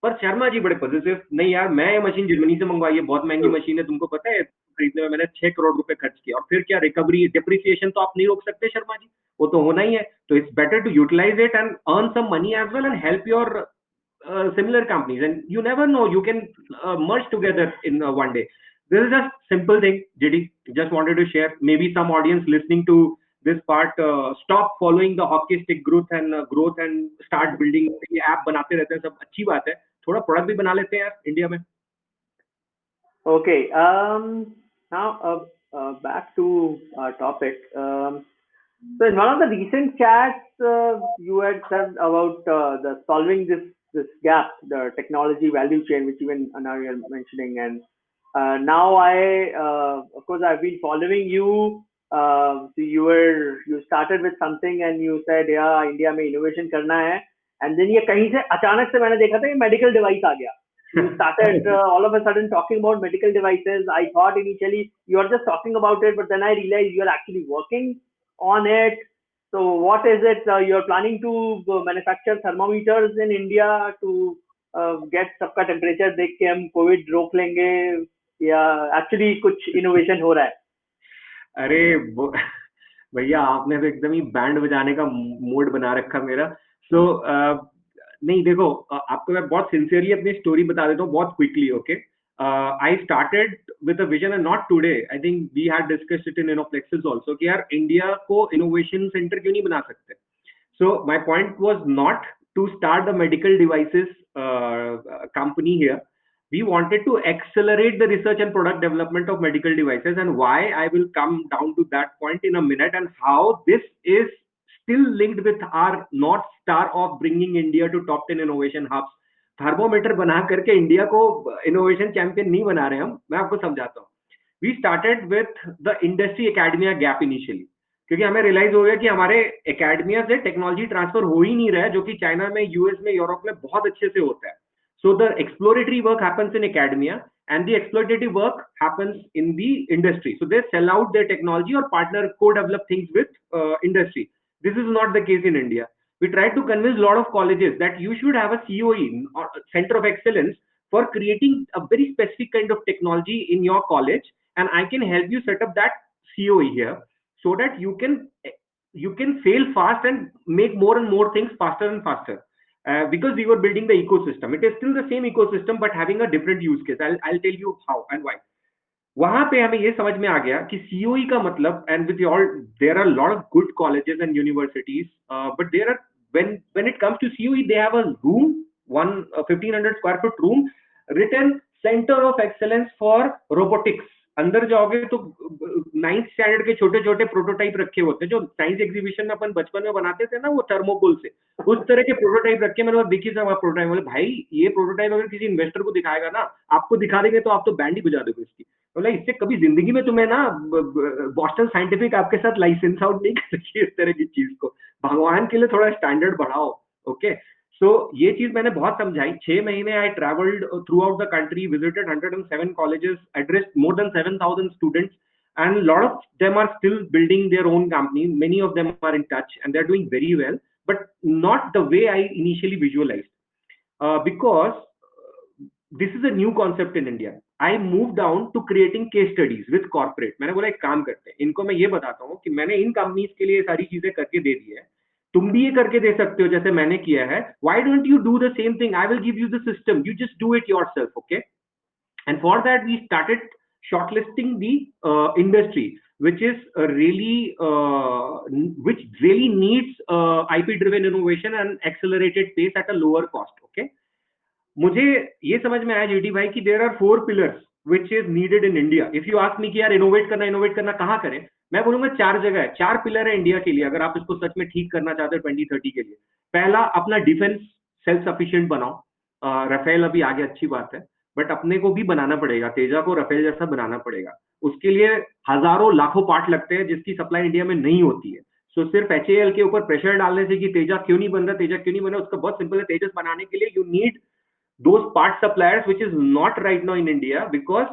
पर शर्मा जी बड़े पॉजिटिव, नहीं यार मैं ये मशीन जर्मनी से मंगवाई है, बहुत महंगी मशीन है, तुमको पता है खरीदने में मैंने 6 करोड़ रुपए खर्च किया। और फिर क्या रिकवरी डिप्रिसिएशन तो आप नहीं रोक सकते शर्मा जी, वो तो होना ही है। तो it's better to utilise it and earn some money as well and help your similar companies, and you never know, you can merge together in one day. This is just simple thing, JD. Just wanted to share. Maybe some audience listening to this part stop following the hockey stick growth and start building. ये app बनाते रहते हैं सब, अच्छी बात है, थोड़ा product भी बना लेते हैं यार इंडिया में। Okay. Now back to our topic. So in one of the recent chats, you had said about the solving this gap, the technology value chain, which even now you're mentioning. And now of course, I've been following you. So you started with something and you said, yeah, India में innovation करना है. And then ये कहीं से अचानक से मैंने देखा था ये medical device आ गया. You started all of a sudden talking about medical devices. I thought initially you are just talking about it, but then I realized you are actually working on it. So what is it you're planning to manufacture thermometers in India to get सबका temperature देख के हम COVID रोक लेंगे या actually कुछ innovation हो रहा है? अरे भैया आपने तो एकदम ही बैंड बजाने का मूड बना रखा मेरा। सो नहीं देखो, आपको मैं बहुत सिंसियरली अपनी स्टोरी बता देता हूँ बहुत quickly. Okay, I started with a vision and not today, I think we had discussed it in Innoplexus also कि यार इंडिया को इनोवेशन सेंटर क्यों नहीं बना सकते। So my point was not to start the medical devices company here. We wanted to accelerate the research and product development of medical devices, and why I will come down to that point in a minute, and how this is still linked with our north star of bringing India to top 10 innovation hubs. Thermometer बना करके India को innovation champion नहीं बना रहे हम, मैं आपको समझाता हूँ। We started with the industry academia gap initially, क्योंकि हमें रियलाइज हो गया कि हमारे एकेडमिया से टेक्नोलॉजी ट्रांसफर हो ही नहीं रहा है, जो कि चाइना में, यूएस में, यूरोप में बहुत अच्छे से होता है। So the exploratory work happens in academia and the exploitative work happens in the industry. So they sell out their technology or partner co-develop things with industry. This is not the case in India. We tried to convince a lot of colleges that you should have a COE or Center of Excellence for creating a very specific kind of technology in your college, and I can help you set up that COE here, so that you can fail fast and make more and more things faster and faster. Because we were building the ecosystem. It is still the same ecosystem, but having a different use case. I'll tell you how and why. वहां पे हमें ये समझ में आ गया कि COE का मतलब, and with all there are lot of good colleges and universities, but there are when it comes to COE, they have a room, one 1500 square foot room, written Center of Excellence for Robotics. अंदर जाओगे तो 9th standard के छोटे छोटे prototype रखे होते हैं, जो साइंस एग्जीबिशन में अपन बचपन में बनाते थे ना, वो थर्मोकोल से, उस तरह के प्रोटोटाइप रखे। मैंने देखिए सर वहाँ प्रोटोटाइप, बोले भाई ये प्रोटोटाइप अगर किसी इन्वेस्टर को दिखाएगा ना, आपको दिखा देंगे तो आप तो बैंड ही बजा दोगे इसकी। बोला इससे कभी जिंदगी में तुम्हें ना बॉस्टन साइंटिफिक आपके साथ लाइसेंस आउट नहीं कर सकती इस तरह की चीज को। भगवान के लिए थोड़ा स्टैंडर्ड बढ़ाओ। ओके, सो ये चीज मैंने बहुत समझाई। 6 महीने I travelled through out the country, visited 107 colleges, addressed more than 7,000 students, and a lot of them are still building their own company. Many of them are in touch and they're doing very well, but not the way I initially visualized. Because this is a new concept in India. I moved down to creating case studies with corporate. मैंने बोला एक काम करते हैं, इनको मैं ये बताता हूँ कि मैंने इन कंपनीज के लिए सारी चीजें करके दे दी है, तुम भी ये करके दे सकते हो जैसे मैंने किया है. Why don't you do the same thing? I will give you the system. You just do it yourself, okay? And for that, we started shortlisting the industry, which is which really needs IP-driven innovation and accelerated pace at a lower cost. Okay. मुझे ये समझ में आया GT भाई कि there are 4 pillars which is needed in India. If you ask me कि यार innovate करना कहाँ करें, मैं बोलूंगा 4 जगह है, 4 पिलर है इंडिया के लिए अगर आप इसको सच में ठीक करना चाहते हो 2030 के लिए. पहला, अपना डिफेंस सेल्फ सफिशिएंट बनाओ. राफेल अभी आगे अच्छी बात है, बट अपने को भी बनाना पड़ेगा, तेजा को राफेल जैसा बनाना पड़ेगा. उसके लिए हजारों लाखों पार्ट लगते हैं जिसकी सप्लाई इंडिया में नहीं होती है. सो सिर्फ HAL के ऊपर प्रेशर डालने से कि तेजा क्यों नहीं बन रहा, उसका बहुत सिंपल है. तेजस बनाने के लिए you need those part suppliers which is not right now in India because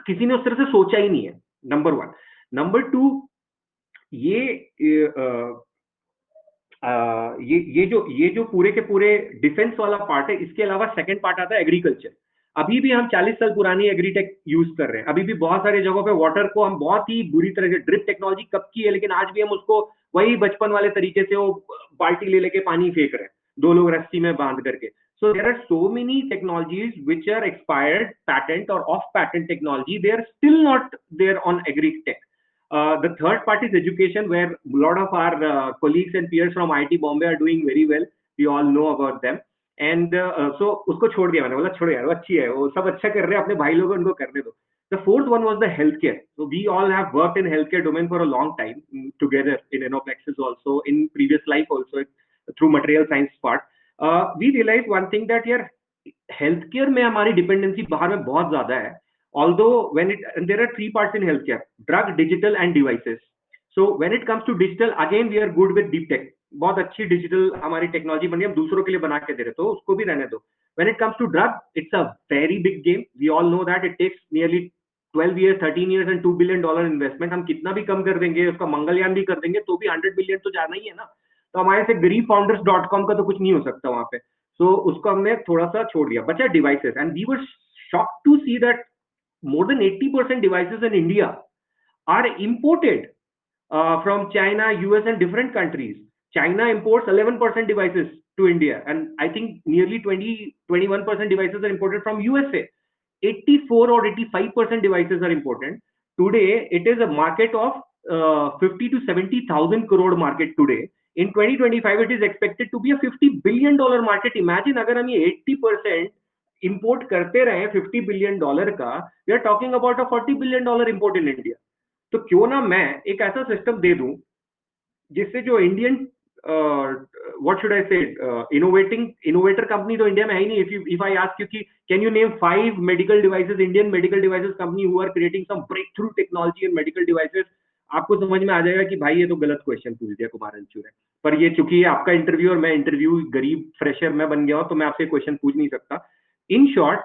किसी ने उस तरह से सोचा ही नहीं है. नंबर 1. नंबर 2, ये जो पूरे के पूरे डिफेंस वाला पार्ट है, इसके अलावा सेकंड पार्ट आता है एग्रीकल्चर. अभी भी हम 40 साल पुरानी एग्रीटेक यूज कर रहे हैं. अभी भी बहुत सारे जगहों पे वाटर को हम बहुत ही बुरी तरह से, ड्रिप टेक्नोलॉजी कब की है, लेकिन आज भी हम उसको वही बचपन वाले तरीके से वो बाल्टी ले लेके पानी फेंक रहे हैं, 2 लोग रस्सी में बांध करके. So there are so many technologies which are expired patent or off patent technology. They are still not there on agri-tech. The third part is education, where a lot of our colleagues and peers from IIT Bombay are doing very well. We all know about them. And so उसको छोड़ दिया मैंने, बोला छोड़ यार, वो अच्छी है, वो सब अच्छा कर रहे हैं, अपने भाई लोगों उनको करने दो. The fourth one was the healthcare. So we all have worked in healthcare domain for a long time together in Inoplexis also, in previous life also, through material science part. We realized one thing that यार healthcare में हमारी dependency बाहर में बहुत ज्यादा है. Although there are 3 parts in healthcare: drug, digital and devices. So when it comes to digital, again we are good with deep tech. बहुत अच्छी डिजिटल हमारी टेक्नोलॉजी बनी, हम दूसरों के लिए बना के दे रहे, तो उसको भी रहने दो. When it comes to drug, it's a very big game. We all know that it takes nearly 12 years, 13 years and $2 billion investment. हम कितना भी कम कर देंगे, उसका मंगलयान भी कर देंगे, तो भी 100 बिलियन तो जाना ही है ना. तो हमारे से greeffounders.com का तो कुछ नहीं हो सकता वहां पे. सो उसको हमने थोड़ा सा छोड़ दिया. बचा devices, and we were shocked to see that more than 80% devices in India are imported from China, US and different countries. China imports 11% devices to India, and I think nearly 21% devices are imported from USA. 84 or 85% devices are imported. Today, it is a market of 50 to 70,000 crore market today. In 2025, it is expected to be a $50 billion market. Imagine अगर हम ये 80% import करते रहे $50 billion का, we are talking about a $40 billion import in India. तो क्यों ना मैं एक ऐसा सिस्टम दे दूं जिससे जो इंडियन व्हाट शुड आई से इनोवेटर कंपनी तो इंडिया में है ही नहीं. इफ आई आस्क यू कि can you name 5 medical devices, Indian medical devices company who are creating some breakthrough technology in medical devices, आपको समझ में आ जाएगा कि भाई ये तो गलत क्वेश्चन पूछ दिया कुमार अंशुर है. पर ये चूंकि ये आपका इंटरव्यू और मैं इंटरव्यू गरीब फ्रेशर मैं बन गया हूं, तो मैं आपसे क्वेश्चन पूछ नहीं सकता. In short,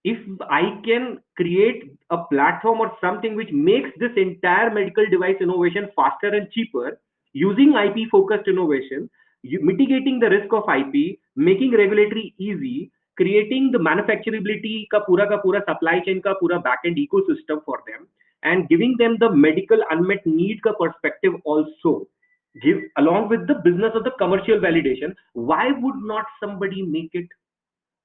if I can create a platform or something which makes this entire medical device innovation faster and cheaper, using IP focused innovation, mitigating the risk of IP, making regulatory easy, creating the manufacturability का पूरा supply chain का पूरा back end ecosystem for them, and giving them the medical unmet need ka perspective also, give along with the business of the commercial validation, why would not somebody make it?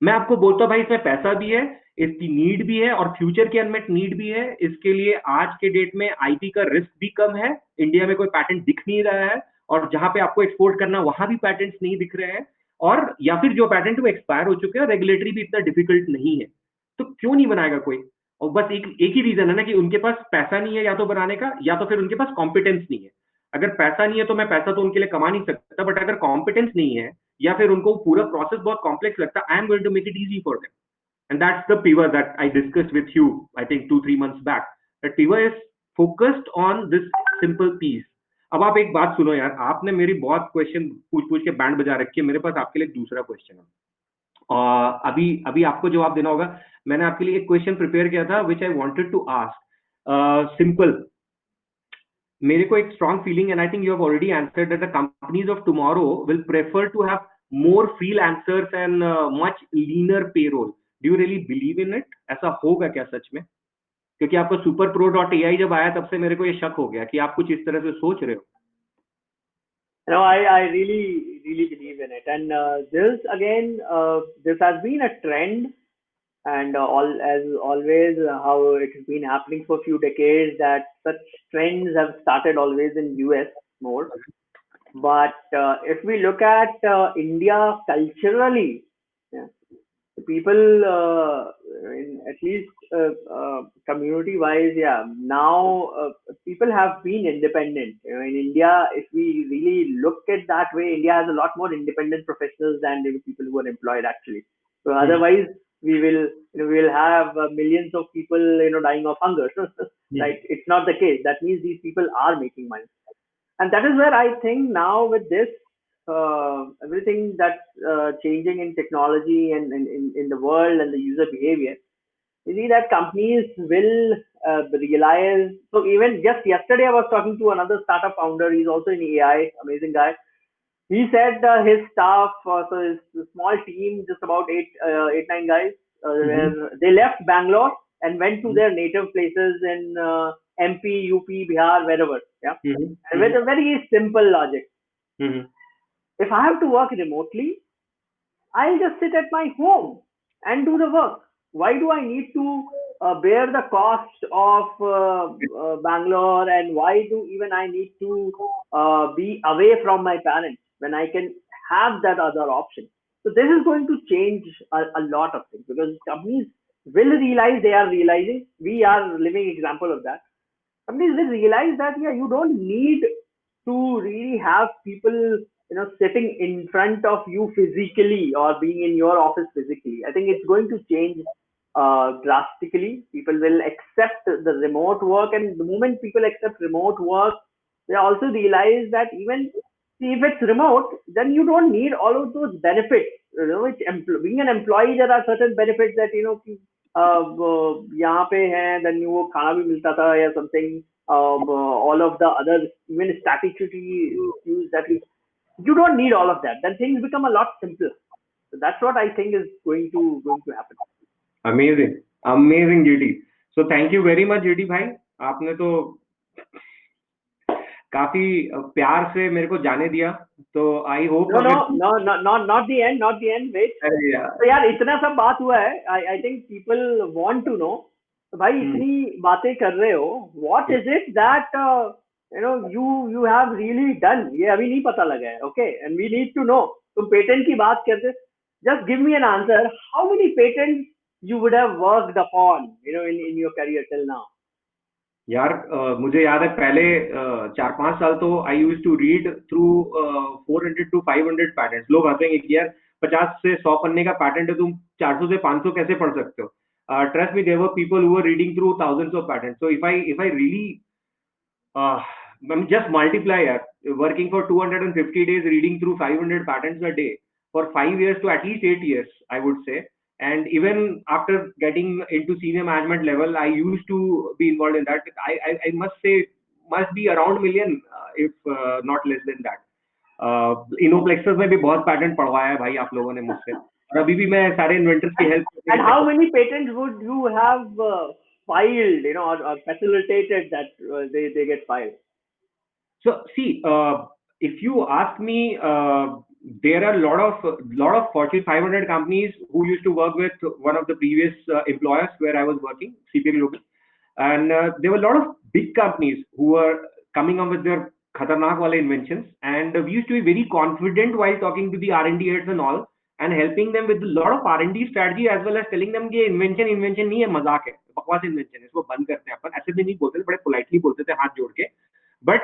मैं आपको बोलता हूँ भाई इसमें पैसा भी है, इसकी नीड भी है और फ्यूचर की अनमेट नीड भी है। इसके लिए आज के डेट में आईपी का रिस्क भी कम है, इंडिया में कोई पैटेंट दिख नहीं रहा है, और जहां पे आपको एक्सपोर्ट करना वहां भी पैटेंट्स नहीं दिख रहे हैं, और या फिर जो पैटेंट वो एक्सपायर हो चुके हैं, रेगुलेटरी भी इतना डिफिकल्ट नहीं है, तो क्यों नहीं बनाएगा कोई? और बस एक ही रीजन है ना कि उनके पास पैसा नहीं है या तो बनाने का, या तो फिर उनके पास कॉम्पिटेंस नहीं है। अगर पैसा नहीं है तो मैं पैसा तो उनके लिए कमा नहीं सकता, बट अगर कॉम्पिटेंस नहीं है या फिर उनको पूरा प्रोसेस बहुत कॉम्प्लेक्स लगता है, I am going to make it easy for them. And that's the pivot that I discussed with you, I think 2-3 months back. That pivot is focused on this simple piece. अब आप एक बात सुनो यार, आपने मेरी बहुत क्वेश्चन पूछ पूछ के बैंड बजा रखी है, मेरे पास आपके लिए एक दूसरा क्वेश्चन है। अभी अभी आपको जवाब देना होगा। मैंने आपके लिए एक क्वेश्चन प्रिपेयर किया था which I wanted to ask. Simple, मेरे को एक strong feeling, and I think you have already answered, that the companies of tomorrow will prefer to have more freelancers and much leaner payroll. Do you really believe in it? ऐसा होगा क्या सच में? क्योंकि आपका superpro.ai जब आया तब से मेरे को ये शक हो गया कि आप कुछ इस तरह से सोच रहे हो। No, I really believe in it, and this has been a trend, and all as always, how it has been happening for a few decades, that such trends have started always in US more. But if we look at India culturally, yeah, people at least community wise, yeah, now people have been independent, in India. If we really look at that way, India has a lot more independent professionals than the people who are employed actually. So otherwise we will have millions of people dying of hunger. Like, it's not the case. That means these people are making money, and that is where I think now with this everything that's changing in technology and in the world and the user behavior, you see that companies will realize. So even just yesterday, I was talking to another startup founder. He's also in AI, amazing guy. He said his staff, so his small team, just about eight, 9 guys, they left Bangalore and went to their native places in MP, UP, Bihar, wherever. Yeah, and with a very simple logic. If I have to work remotely, I'll just sit at my home and do the work. Why do I need to bear the cost of Bangalore, and why do even I need to be away from my parents when I can have that other option? So this is going to change a lot of things, because companies will realize, they are realizing, we are living example of that. Companies will realize that, yeah, you don't need to really have people sitting in front of you physically or being in your office physically. I think it's going to change drastically. People will accept the remote work, and the moment people accept remote work, they also realize that even if it's remote, then you don't need all of those benefits. Being an employee, there are certain benefits that यहाँ पे हैं, then वो खाना भी मिलता था या something. All of the other, even statutory issues, that you don't need all of that. Then things become a lot simpler. So that's what I think is going to happen. Amazing GT. So thank you very much GT भाई, आपने तो काफी प्यार से मेरे को जाने दिया, तो I hope not the end, wait. तो यार इतना सब बात हुआ है, I think people want to know. तो भाई इतनी बातें कर रहे हो, what is it that you have really done? ये अभी नहीं पता लगा है, okay? And we need to know. तुम पेटेंट की बात करते, just give me an answer. How many patents you would have worked upon, in your career till now? यार मुझे याद है पहले 4-5 साल तो I use to read through 400 to 500 patents. लोग हंसेंगे कि यार 50 से 100 पन्ने का पैटेंट है, तुम 400 से 500 कैसे पढ़ सकते हो? Trust me, there were people who were reading through thousands of patents. So if I really just multiply, working for 250 days, reading through 500 patents a day for 5 years to at least 8 years, I would say. And even after getting into senior management level, I used to be involved in that. I must say, must be around million, if not less than that. Inoplexus में भी बहुत patent पढ़वाया है भाई आप लोगों ने मुझसे, और अभी भी मैं सारे इन्वेंटर्स की help. And how many patents would you have filed, or facilitated that they get filed? So see, if you ask me, there are a lot of Fortune 500 companies who used to work with one of the previous employers where I was working, CPL Global, and there were a lot of big companies who were coming up with their khatarnak wale inventions, and we used to be very confident while talking to the R&D heads and all, and helping them with a lot of R&D strategy as well as telling them कि invention नहीं है, मजाक है, बकवास invention है, इसको बंद करते हैं अपन, ऐसे भी नहीं बोलते थे, बड़े politely बोलते थे हाथ जोड़ के, बट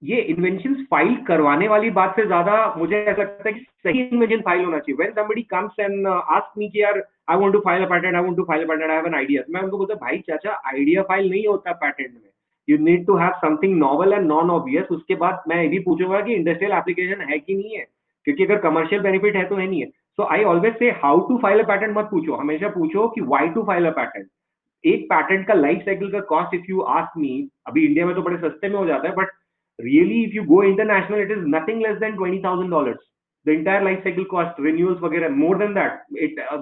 ये इन्वेंशन फाइल करवाने वाली बात से ज्यादा मुझे ऐसा लगता है कि सही इन्वेंशन फाइल होना चाहिए. When somebody comes and asks me कि यार I want to file a patent, I want to file a patent, I have an idea, मैं उनको बोलता भाई चाचा आइडिया फाइल नहीं होता पेटेंट में, you need to have something novel and non obvious. उसके बाद मैं ये भी पूछूंगा कि इंडस्ट्रियल एप्लीकेशन है कि नहीं है, क्योंकि अगर कमर्शियल बेनिफिट है तो है नहीं है. So I always say how to file a patent मत पूछो, हमेशा पूछो कि why to file a patent. एक पैटेंट का लाइफ साइकिल का cost, if you ask me, अभी इंडिया में तो बड़े सस्ते में हो जाता है, but really if you go international it is nothing less than $20,000. The entire life cycle cost, renewals वगैरह, more than that.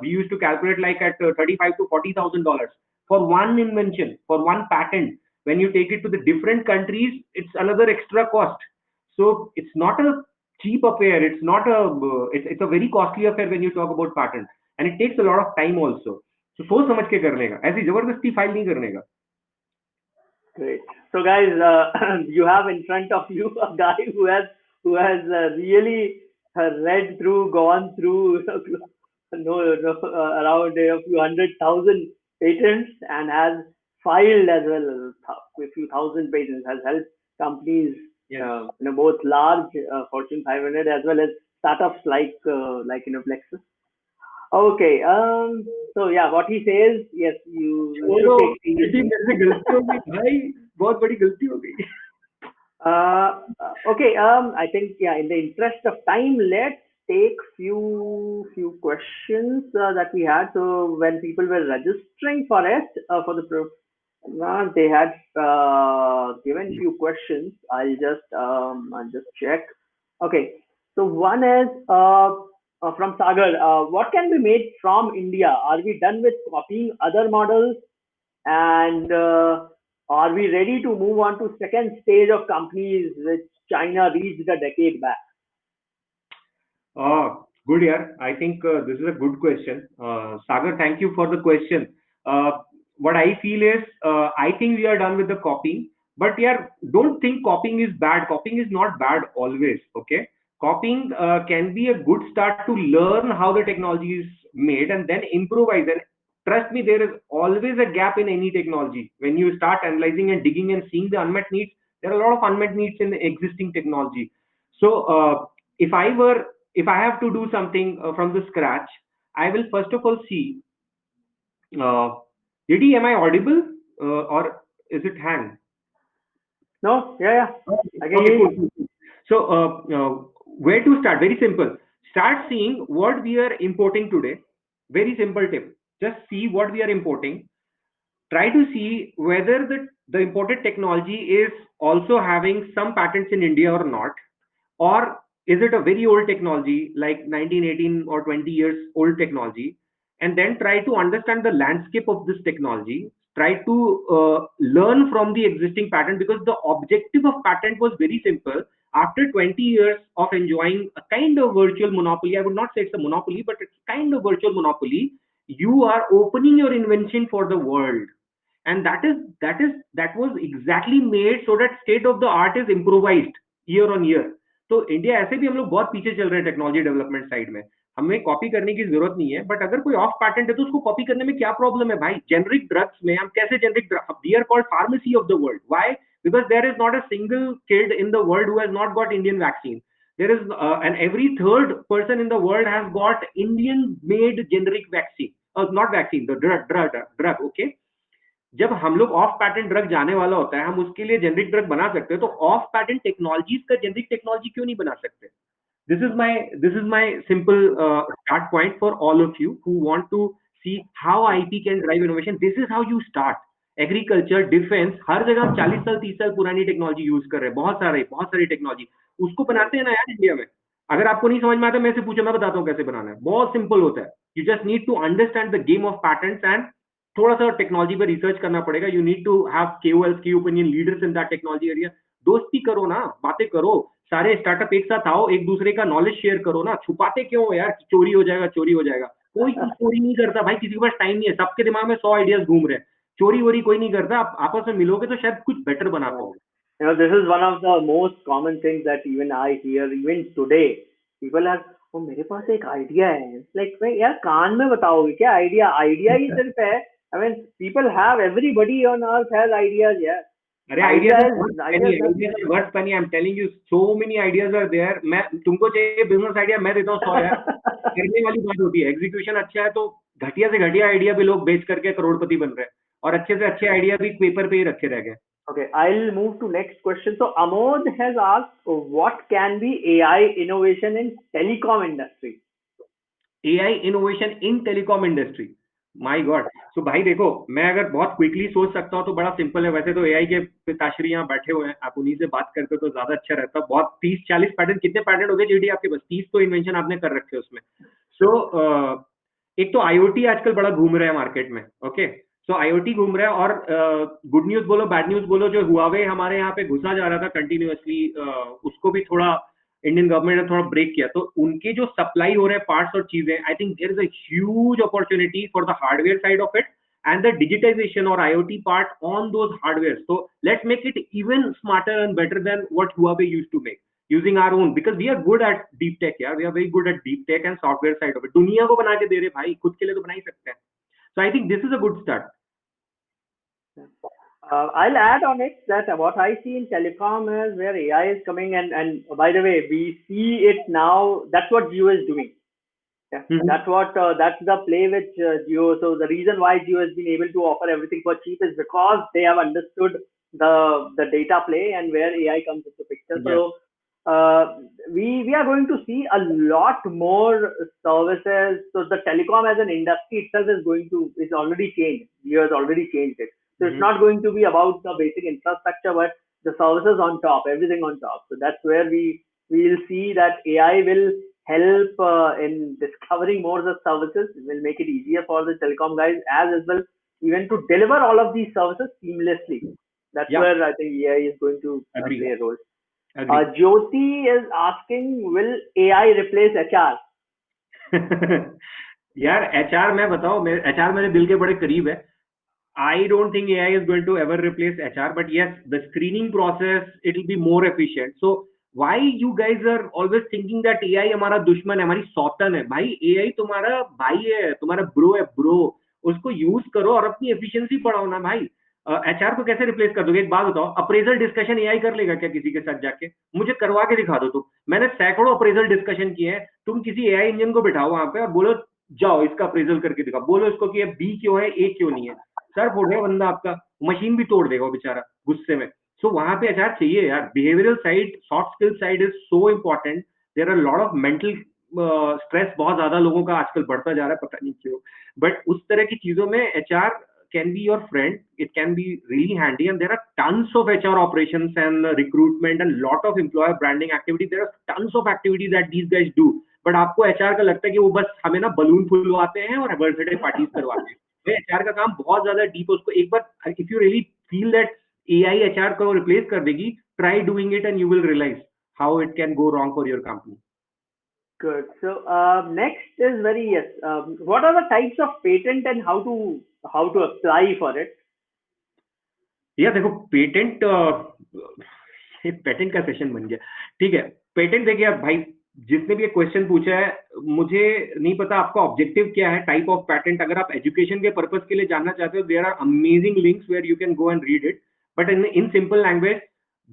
We used to calculate like at 35 to $40,000 for one invention, for one patent. When you take it to the different countries, it's another extra cost. So it's not a cheap affair, it's not a it's a very costly affair when you talk about patent, and it takes a lot of time also. So सोच समझ के करने का, ऐसी जबरदस्ती file नहीं करने का. Great. So, guys, you have in front of you a guy who has really read through, gone through, around a few 100,000 patents, and has filed as well a few thousand patents. Has helped companies, Yes. both large Fortune 500 as well as startups like Plexus. Okay. So yeah, what he says, yes, you should take seriously. मेरे से गलती हो गई भाई, बहुत बड़ी गलती हो गई. Okay. I think, yeah, in the interest of time, let's take few questions that we had. So when people were registering for it for the they had given few questions. I'll just check. Okay. So one is from Sagar. What can be made from India? Are we done with copying other models? And are we ready to move on to second stage of companies which China reached a decade back? Good, yeah. I think this is a good question. Sagar, thank you for the question. What I feel is, I think we are done with the copying, but yeah, don't think copying is bad. Copying is not bad always, okay? Copying can be a good start to learn how the technology is made and then improvise. And trust me, there is always a gap in any technology. When you start analyzing and digging and seeing the unmet needs, there are a lot of unmet needs in the existing technology. So, if I were if I have to do something from the scratch, I will first of all see, uh, Didi, am I audible or is it hang? No? Yeah. I can Okay, hear cool, you. cool, cool. So, where to start? Very simple. Start seeing what we are importing today. Very simple tip. Just see what we are importing. Try to see whether the imported technology is also having some patents in India or not, or is it a very old technology like 1918 or 20 years old technology, and then try to understand the landscape of this technology, try to learn from the existing patent, because the objective of patent was very simple. After 20 years of enjoying a kind of virtual monopoly, I would not say it's a monopoly, but it's kind of virtual monopoly, you are opening your invention for the world. And that was exactly made so that state of the art is improvised year on year. तो India ऐसे भी हम लोग बहुत पीछे चल रहे हैं टेक्नोलॉजी डेवलपमेंट साइड में, हमें कॉपी करने की जरूरत नहीं है, बट अगर कोई ऑफ पैटेंट है तो उसको कॉपी करने में क्या प्रॉब्लम है भाई. जेनरिक ड्रग्स में हम कैसे generic drug, we are called pharmacy of the world. Why? Because there is not a single kid in the world who has not got Indian vaccine. There is and every third person in the world has got Indian made generic vaccine, not vaccine, the drug, okay. जब हम लोग of patent drug जाने वाला होता है, हम उसके लिए जेनरिक ड्रग बना सकते हैं, तो ऑफ पैटेंट टेक्नोलॉजीज का जेनरिक टेक्नोलॉजी क्यों नहीं बना सकते? This is my simple start point for all of you who want to see how IP can drive innovation. This is how you start. Agriculture, defence, हर जगह हम 40 साल 30 साल पुरानी टेक्नोलॉजी यूज कर रहे हैं, बहुत सारी टेक्नोलॉजी, उसको बनाते हैं ना यार इंडिया में. अगर आपको नहीं समझ में आता, मैं से पूछो, मैं बताता हूँ कैसे बनाना है. बहुत सिंपल होता है. You just need to understand the game of patents and थोड़ा सा टेक्नोलॉजी पे रिसर्च करना पड़ेगा. You need to have KOLs, key opinion leaders in that technology area. दोस्ती करो ना, बातें करो, सारे स्टार्टअप एक साथ आओ, एक दूसरे का नॉलेज शेयर करो ना. छुपाते क्यों हो यार, चोरी हो जाएगा, चोरी हो जाएगा. कोई चोरी नहीं करता भाई, किसी के पास टाइम नहीं है, सबके दिमाग में 100 आइडियाज घूम रहे हैं. चोरी वोरी कोई नहीं करता. आप आपस में मिलोगे तो शायद कुछ बेटर बना पाओगे. You know, this is one of the most common things that even I hear even today. People are, oh मेरे पास एक आइडिया है. It's like भाई यार कान में बताओगे क्या आइडिया? आइडिया ही सिर्फ है. I mean, people have, everybody on earth has ideas. Yeah. अरे Idea ideas is ideas ideas. Ideas worth penny. I am telling you, so many ideas are there. मैं तुमको चाहिए बिजनेस आइडिया, मैं देता हूँ 100 यार. करने वाली बात होती है. एग्जीक्यूशन अच्छा है तो घटिया से घटिया आइडिया भी लोग बेच करके करोड़पति बन रहे हैं, और अच्छे से अच्छे आइडिया भी पेपर पे ही रखे रह गए. Okay, I'll move to next question. So Amod has asked, what can be AI innovation in telecom industry? AI innovation in telecom industry. My god. So भाई देखो, मैं अगर बहुत क्विकली सोच सकता हूँ तो बड़ा सिंपल है. वैसे तो एआई के पिताश्री यहाँ बैठे हुए हैं, आप उन्हीं से बात करते हो तो ज्यादा अच्छा रहता. बहुत 30-40 पैटर्न, कितने पैटर्न हो गए जीडी आपके पास? 30 तो इन्वेंशन आपने कर रखे हैं उसमें. सो एक तो आईओटी आजकल बड़ा घूम रहा है मार्केट में. ओके, सो आईओटी घूम रहा है, और गुड न्यूज बोलो बैड न्यूज बोलो, जो हुआवे हमारे यहाँ पे घुसा जा रहा था कंटिन्यूअसली, उसको भी थोड़ा इंडियन गवर्नमेंट ने थोड़ा ब्रेक किया. तो उनके जो सप्लाई हो रहे हैं पार्ट्स और चीजें, I think there is a huge opportunity for the hardware side of it and the digitization or IoT part on those hardware. So let's make it even smarter and better than what Huawei used to make using our own, because we are good at deep tech. Yeah, we are very good at deep tech and software side of it. दुनिया को बना के दे रहे भाई, खुद के लिए तो बना ही सकते हैं. So I think this is a good start. I'll add on it that what I see in telecom is where AI is coming, and by the way, we see it now. That's what Jio is doing. Yeah, that's the play with Jio. So the reason why Jio has been able to offer everything for cheap is because they have understood the data play and where AI comes into picture. Yeah. So we are going to see a lot more services. So the telecom as an industry itself is already changed. Jio has already changed it. So it's not going to be about the basic infrastructure, but the services on top, everything on top. So that's where we will see that AI will help in discovering more the services. It will make it easier for the telecom guys as well, even to deliver all of these services seamlessly. That's where I think AI is going to play a role. Jyoti is asking, will AI replace HR? यार HR मैं बताऊं, HR मेरे दिल के बड़े करीब है. I don't think AI is going to ever replace HR, but yes, the screening process, it will be more efficient. So why you guys are always thinking that AI हमारा दुश्मन है, हमारी सौतन है? भाई AI तुम्हारा भाई है, तुम्हारा ब्रो है. ब्रो, उसको यूज करो और अपनी एफिशिएंसी बढ़ाओ ना भाई. HR को कैसे रिप्लेस कर दोगे? एक बात बताओ, अप्रेजल डिस्कशन AI कर लेगा क्या किसी के साथ जाके? मुझे करवा के दिखा दो तुम. मैंने सैकड़ों अप्रेजल डिस्कशन किए हैं. तुम किसी AI इंजन को बिठाओ वहां पे और बोलो जाओ इसका अप्रेजल करके दिखाओ, बोलो इसको कि ये B क्यों है, A क्यों नहीं है. सर फोड़ेगा बंदा आपका, मशीन भी तोड़ देगा वो बेचारा गुस्से में. सो वहां पे HR चाहिए यार. Behavioural side, soft skill side is so important. There are lot of mental stress बहुत ज्यादा लोगों का आजकल बढ़ता जा रहा है, पता नहीं क्यों. बट उस तरह की चीजों में HR can be your friend. It can be really handy, and there are tons of HR operations and recruitment and lot of employer branding activities. There are tons of activities that these guys do. But आपको HR का लगता है कि वो बस हमें ना balloon फुलवाते हैं और बर्थडे पार्टीज करवाते हैं. HR का काम बहुत ज्यादा डीप है. उसको एक बार, if you really feel that AI HR को रिप्लेस कर देगी, try doing it and you will realize how it can go wrong for your company. Good. So next is what are the types of patent and how to apply for it? यार देखो, patent patent का session बन गया. ठीक है, patent देखिए आप भाई, जिसने भी ये क्वेश्चन पूछा है, मुझे नहीं पता आपका ऑब्जेक्टिव क्या है, टाइप ऑफ पैटेंट. अगर आप एजुकेशन के पर्पस के लिए जानना चाहते हो, there are amazing links where you can go and read it. But in simple language,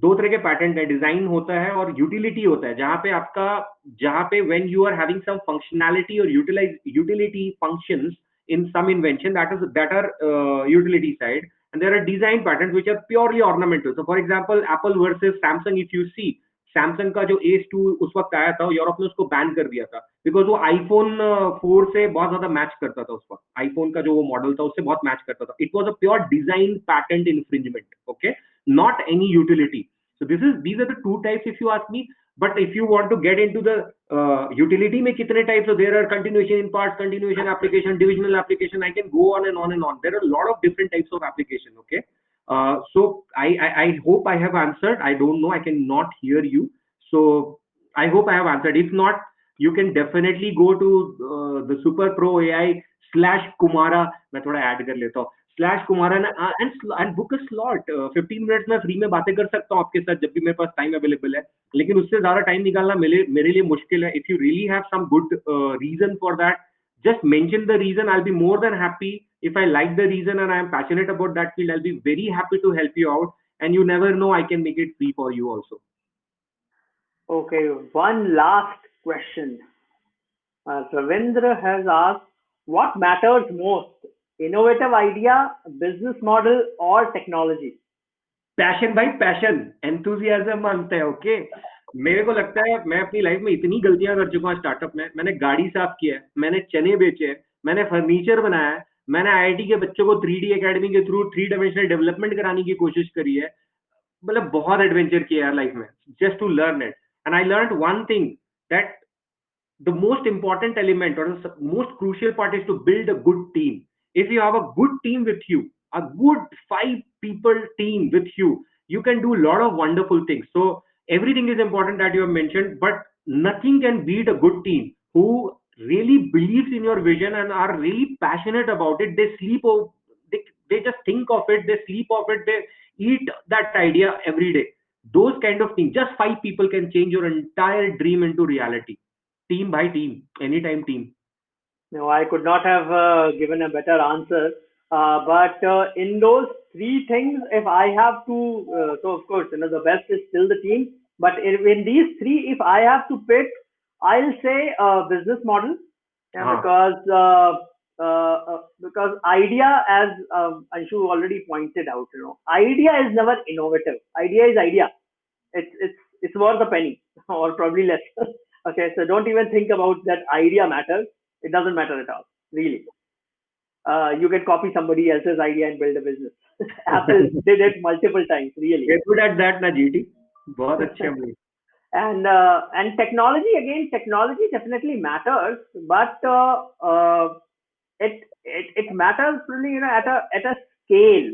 दो तरह के पैटेंट है. डिजाइन होता है और यूटिलिटी होता है. जहां पे when you are having some functionality और utility functions in some invention, that are utility side, and there are design patents which are purely ornamental. So for example, Apple versus Samsung, if you see, Samsung का जो Ace2 उस वक्त आया था, Europe ने उसको ban कर दिया था बिकॉज वो iPhone 4 से बहुत ज्यादा मैच करता था. उस वक्त iPhone का जो वो मॉडल था उससे बहुत मैच करता था. It was a pure design patent infringement, okay, not any utility. So these are the two types if you ask me. But if you want to get into the utility में कितने types, so there are continuation in parts, continuation application, divisional application. I can go on and on and on. There are a lot of different types of application. Okay. So I hope I have answered. I don't know. I cannot hear you. So I hope I have answered. If not, you can definitely go to the Super Pro AI slash Kumara. मैं थोड़ा add कर लेता हूँ slash Kumaran and book a slot 15 minutes में free में बातें कर सकता हूँ आपके साथ जब भी मेरे पास टाइम अवेलेबल है लेकिन उससे ज्यादा टाइम निकालना मेरे लिए मुश्किल है if you really have some good reason for that just mention the reason. I'll be more than happy. If I like the reason and I am passionate about that field, I'll be very happy to help you out, and you never know, I can make it free for you also. Okay, one last question. Ravindra has asked, what matters most, innovative idea, business model, or technology? Passion भाई passion enthusiasm मांगते हैं okay मेरे को लगता है मैं अपनी life में इतनी गलतियां कर चुका हूँ स्टार्टअप में मैंने गाड़ी साफ किया है मैंने चने बेचे हैं मैंने फर्नीचर बनाया है मैंने आईआईटी के बच्चों को 3D एकेडमी के थ्रू 3 डायमेंशनल डेवलपमेंट कराने की कोशिश करी है मतलब बहुत एडवेंचर किया है लाइफ में just to learn it and I learn one thing that the most important element or the most crucial part is to build a good team. If you have a good team with you, a good 5 people team with you, you can do a lot of wonderful things. So everything is important that you have mentioned, but nothing can beat a good team who really believes in your vision and are really passionate about it. They sleep over, they just think of it, they sleep of it, they eat that idea every day. Those kind of things, just 5 people can change your entire dream into reality. Team by team, anytime team. No, I could not have given a better answer. But in those three things, if I have to, so of course, the best is still the team. But in these three, if I have to pick, I'll say business model, yeah, because idea, as Anshu already pointed out, idea is never innovative. Idea is idea. It's worth a penny or probably less. Okay, so don't even think about that idea matters. It doesn't matter at all, really. You can copy somebody else's idea and build a business. Apple did it multiple times, really. We're good at that, na GT. बहुत अच्छे हम लोग. And technology, again, technology definitely matters, but it matters really, at a scale.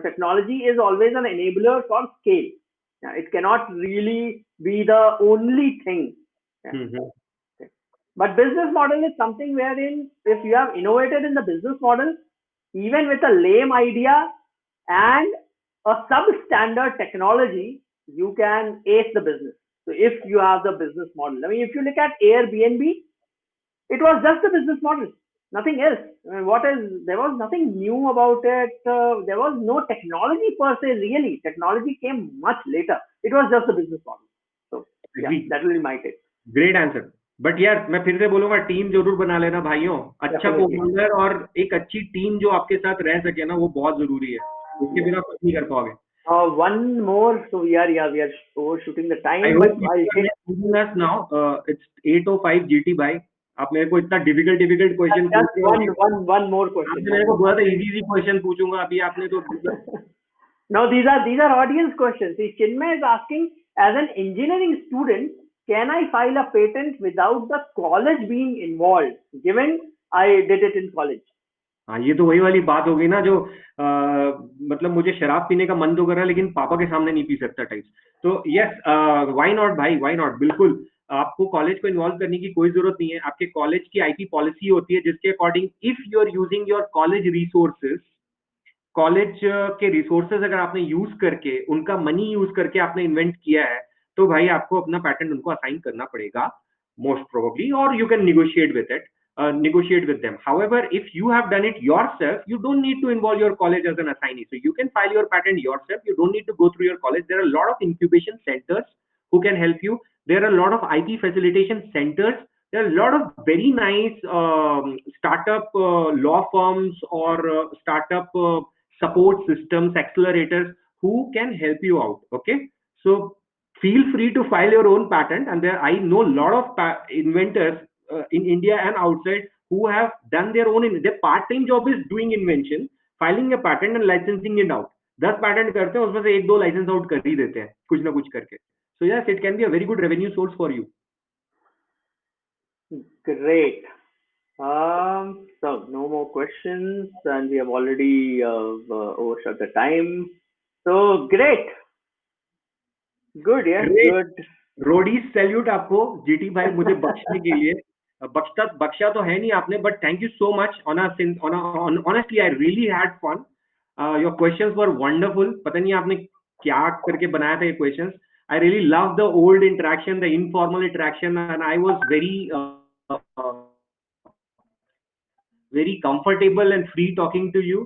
Technology is always an enabler for scale. It cannot really be the only thing. Mhm. But business model is something wherein if you have innovated in the business model, even with a lame idea and a substandard technology, you can ace the business. So if you have the business model, I mean, if you look at Airbnb, it was just a business model, nothing else. I mean, there was nothing new about it. There was no technology per se, really. Technology came much later. It was just a business model. So yeah, Agree. that will be my take. Great answer but यार मैं फिर से बोलूंगा team जरूर बना लेना भाइयों अच्छा Definitely. कोफाउंडर और एक अच्छी टीम जो आपके साथ रह सके ना वो बहुत जरूरी है उसके बिना कुछ नहीं कर पाओगे One more. So we are overshooting the time. I But hope I think us now it's 8:05 GT भाई आप मेरे को इतना डिफिकल्ट क्वेश्चन just पूछ रहे हो one more question. आपने मेरे को बहुत इजी क्वेश्चन पूछूंगा अभी आपने तो No, these are audience questions. See, Chinmay is asking, as an engineering student, can I file a patent without the college being involved, given I did it in college? हाँ ये तो वही वाली बात हो गई ना जो मतलब मुझे शराब पीने का मन तो कर रहा है लेकिन पापा के सामने नहीं पी सकता टाइप्स तो यस व्हाई नॉट भाई व्हाई नॉट बिल्कुल आपको कॉलेज को इन्वॉल्व करने की कोई जरूरत नहीं है आपके कॉलेज की आईपी पॉलिसी होती है जिसके according if you are using your college resources college के रिसोर्सेज अगर आपने यूज करके उनका मनी यूज करके आपने इन्वेंट किया है तो भाई आपको अपना पैटेंट उनको असाइन करना पड़ेगा most probably or you can negotiate with them. However, if you have done it yourself, you don't need to involve your college as an assignee. So you can file your patent yourself. You don't need to go through your college. There are a lot of incubation centers who can help you. There are a lot of IP facilitation centers. There are a lot of very nice startup law firms or startup support systems, accelerators who can help you out. Okay. So feel free to file your own patent. And there, I know a lot of inventors in India and outside who have done their own. Their part-time job is doing invention, filing a patent and licensing it out. 10 patent करते हैं उसमें से 1-2 licence out कर ही देते हैं कुछ ना कुछ करके So yes, it can be a very good revenue source for you. Great. So no more questions, and we have already overshot the time. So great, good, yeah, Great. good. Roadies salute आपको GT भाई मुझे बख्शने के लिए बख्शा तो है नहीं आपने but thank you so much honestly I really had fun your questions were wonderful पता नहीं आपने क्या करके बनाया था ये questions I really love the old interaction the informal interaction and I was very comfortable and free talking to you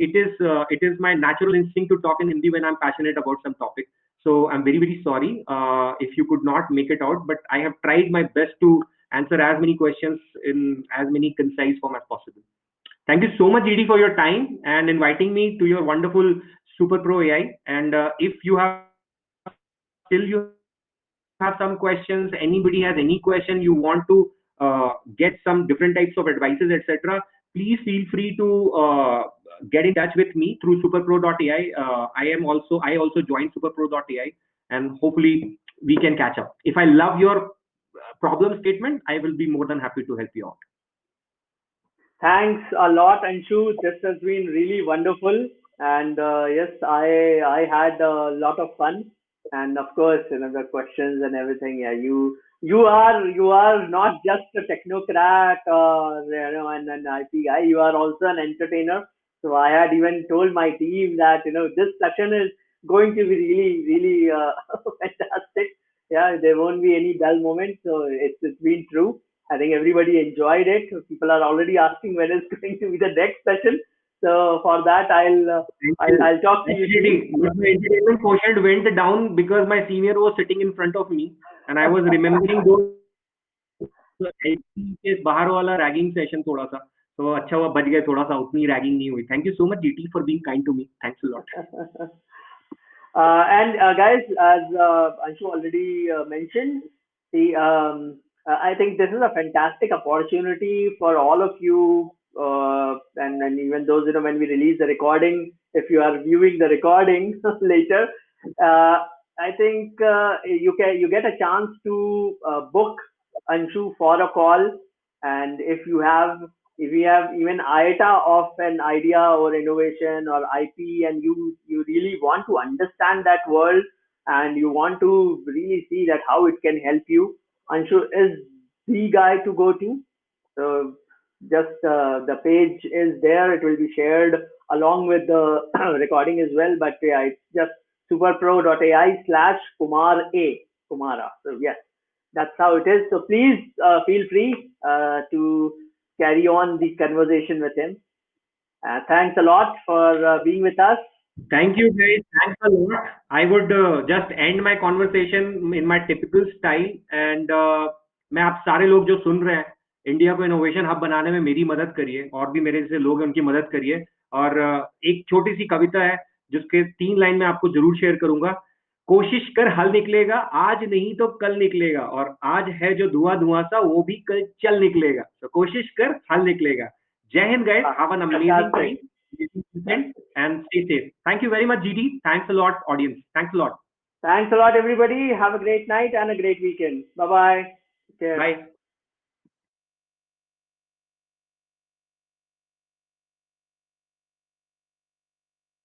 it is my natural instinct to talk in Hindi when I'm passionate about some topic. So I'm very, very sorry if you could not make it out, but I have tried my best to answer as many questions in as many concise form as possible. Thank you so much, GD, for your time and inviting me to your wonderful Super Pro AI. And if you have still you have some questions, anybody has any question you want to get some different types of advices, etc., please feel free to get in touch with me through superpro.ai. I also joined superpro.ai, and hopefully we can catch up. If I love your problem statement, I will be more than happy to help you out. Thanks a lot, Anshu. This has been really wonderful, and yes, I had a lot of fun, and of course, the questions and everything. Yeah, you are not just a technocrat or an IP guy. You are also an entertainer. So I had even told my team that this session is going to be really really fantastic. Yeah, there won't be any dull moments. So it's been true. I think everybody enjoyed it. People are already asking when is going to be the next session. So for that, I'll talk to you soon. My entertainment quotient went down because my senior was sitting in front of me, and I was remembering those के बाहर वाला ragging session थोड़ा सा तो अच्छा हुआ बच गए थोड़ा सा उतनी रैगिंग नहीं हुई thank you so much GT for being kind to me thanks a lot And guys, as Anshu already mentioned, I think this is a fantastic opportunity for all of you, and even those when we release the recording, if you are viewing the recording later, I think you get a chance to book Anshu for a call, and if you have even iota of an idea or innovation or IP, and you really want to understand that world, and you want to really see that how it can help you, Anshu is the guy to go to. So just the page is there. It will be shared along with the recording as well. But yeah, it's just superpro.ai/Kumara. So yes, that's how it is. So please feel free to carry on the conversation with him. Thanks a lot for being with us. Thank you, guys. Thanks a lot. I would just end my conversation in my typical style. And मैं आप सारे लोग जो सुन रहे हैं India को innovation hub बनाने में मेरी मदद करिए और भी मेरे जैसे लोग हैं उनकी मदद करिए और एक छोटी सी कविता है जिसके 3 लाइन में आपको जरूर शेयर करूंगा कोशिश कर हल निकलेगा आज नहीं तो कल निकलेगा और आज है जो धुआं धुआं सा वो भी कल चल निकलेगा तो कोशिश कर हल निकलेगा जय Hind guys have an amazing time and stay safe. Thank you very much, GD. Thanks a lot, audience. Thanks a lot. Thanks a lot, everybody. Have a great night and a great weekend. Bye-bye. Bye.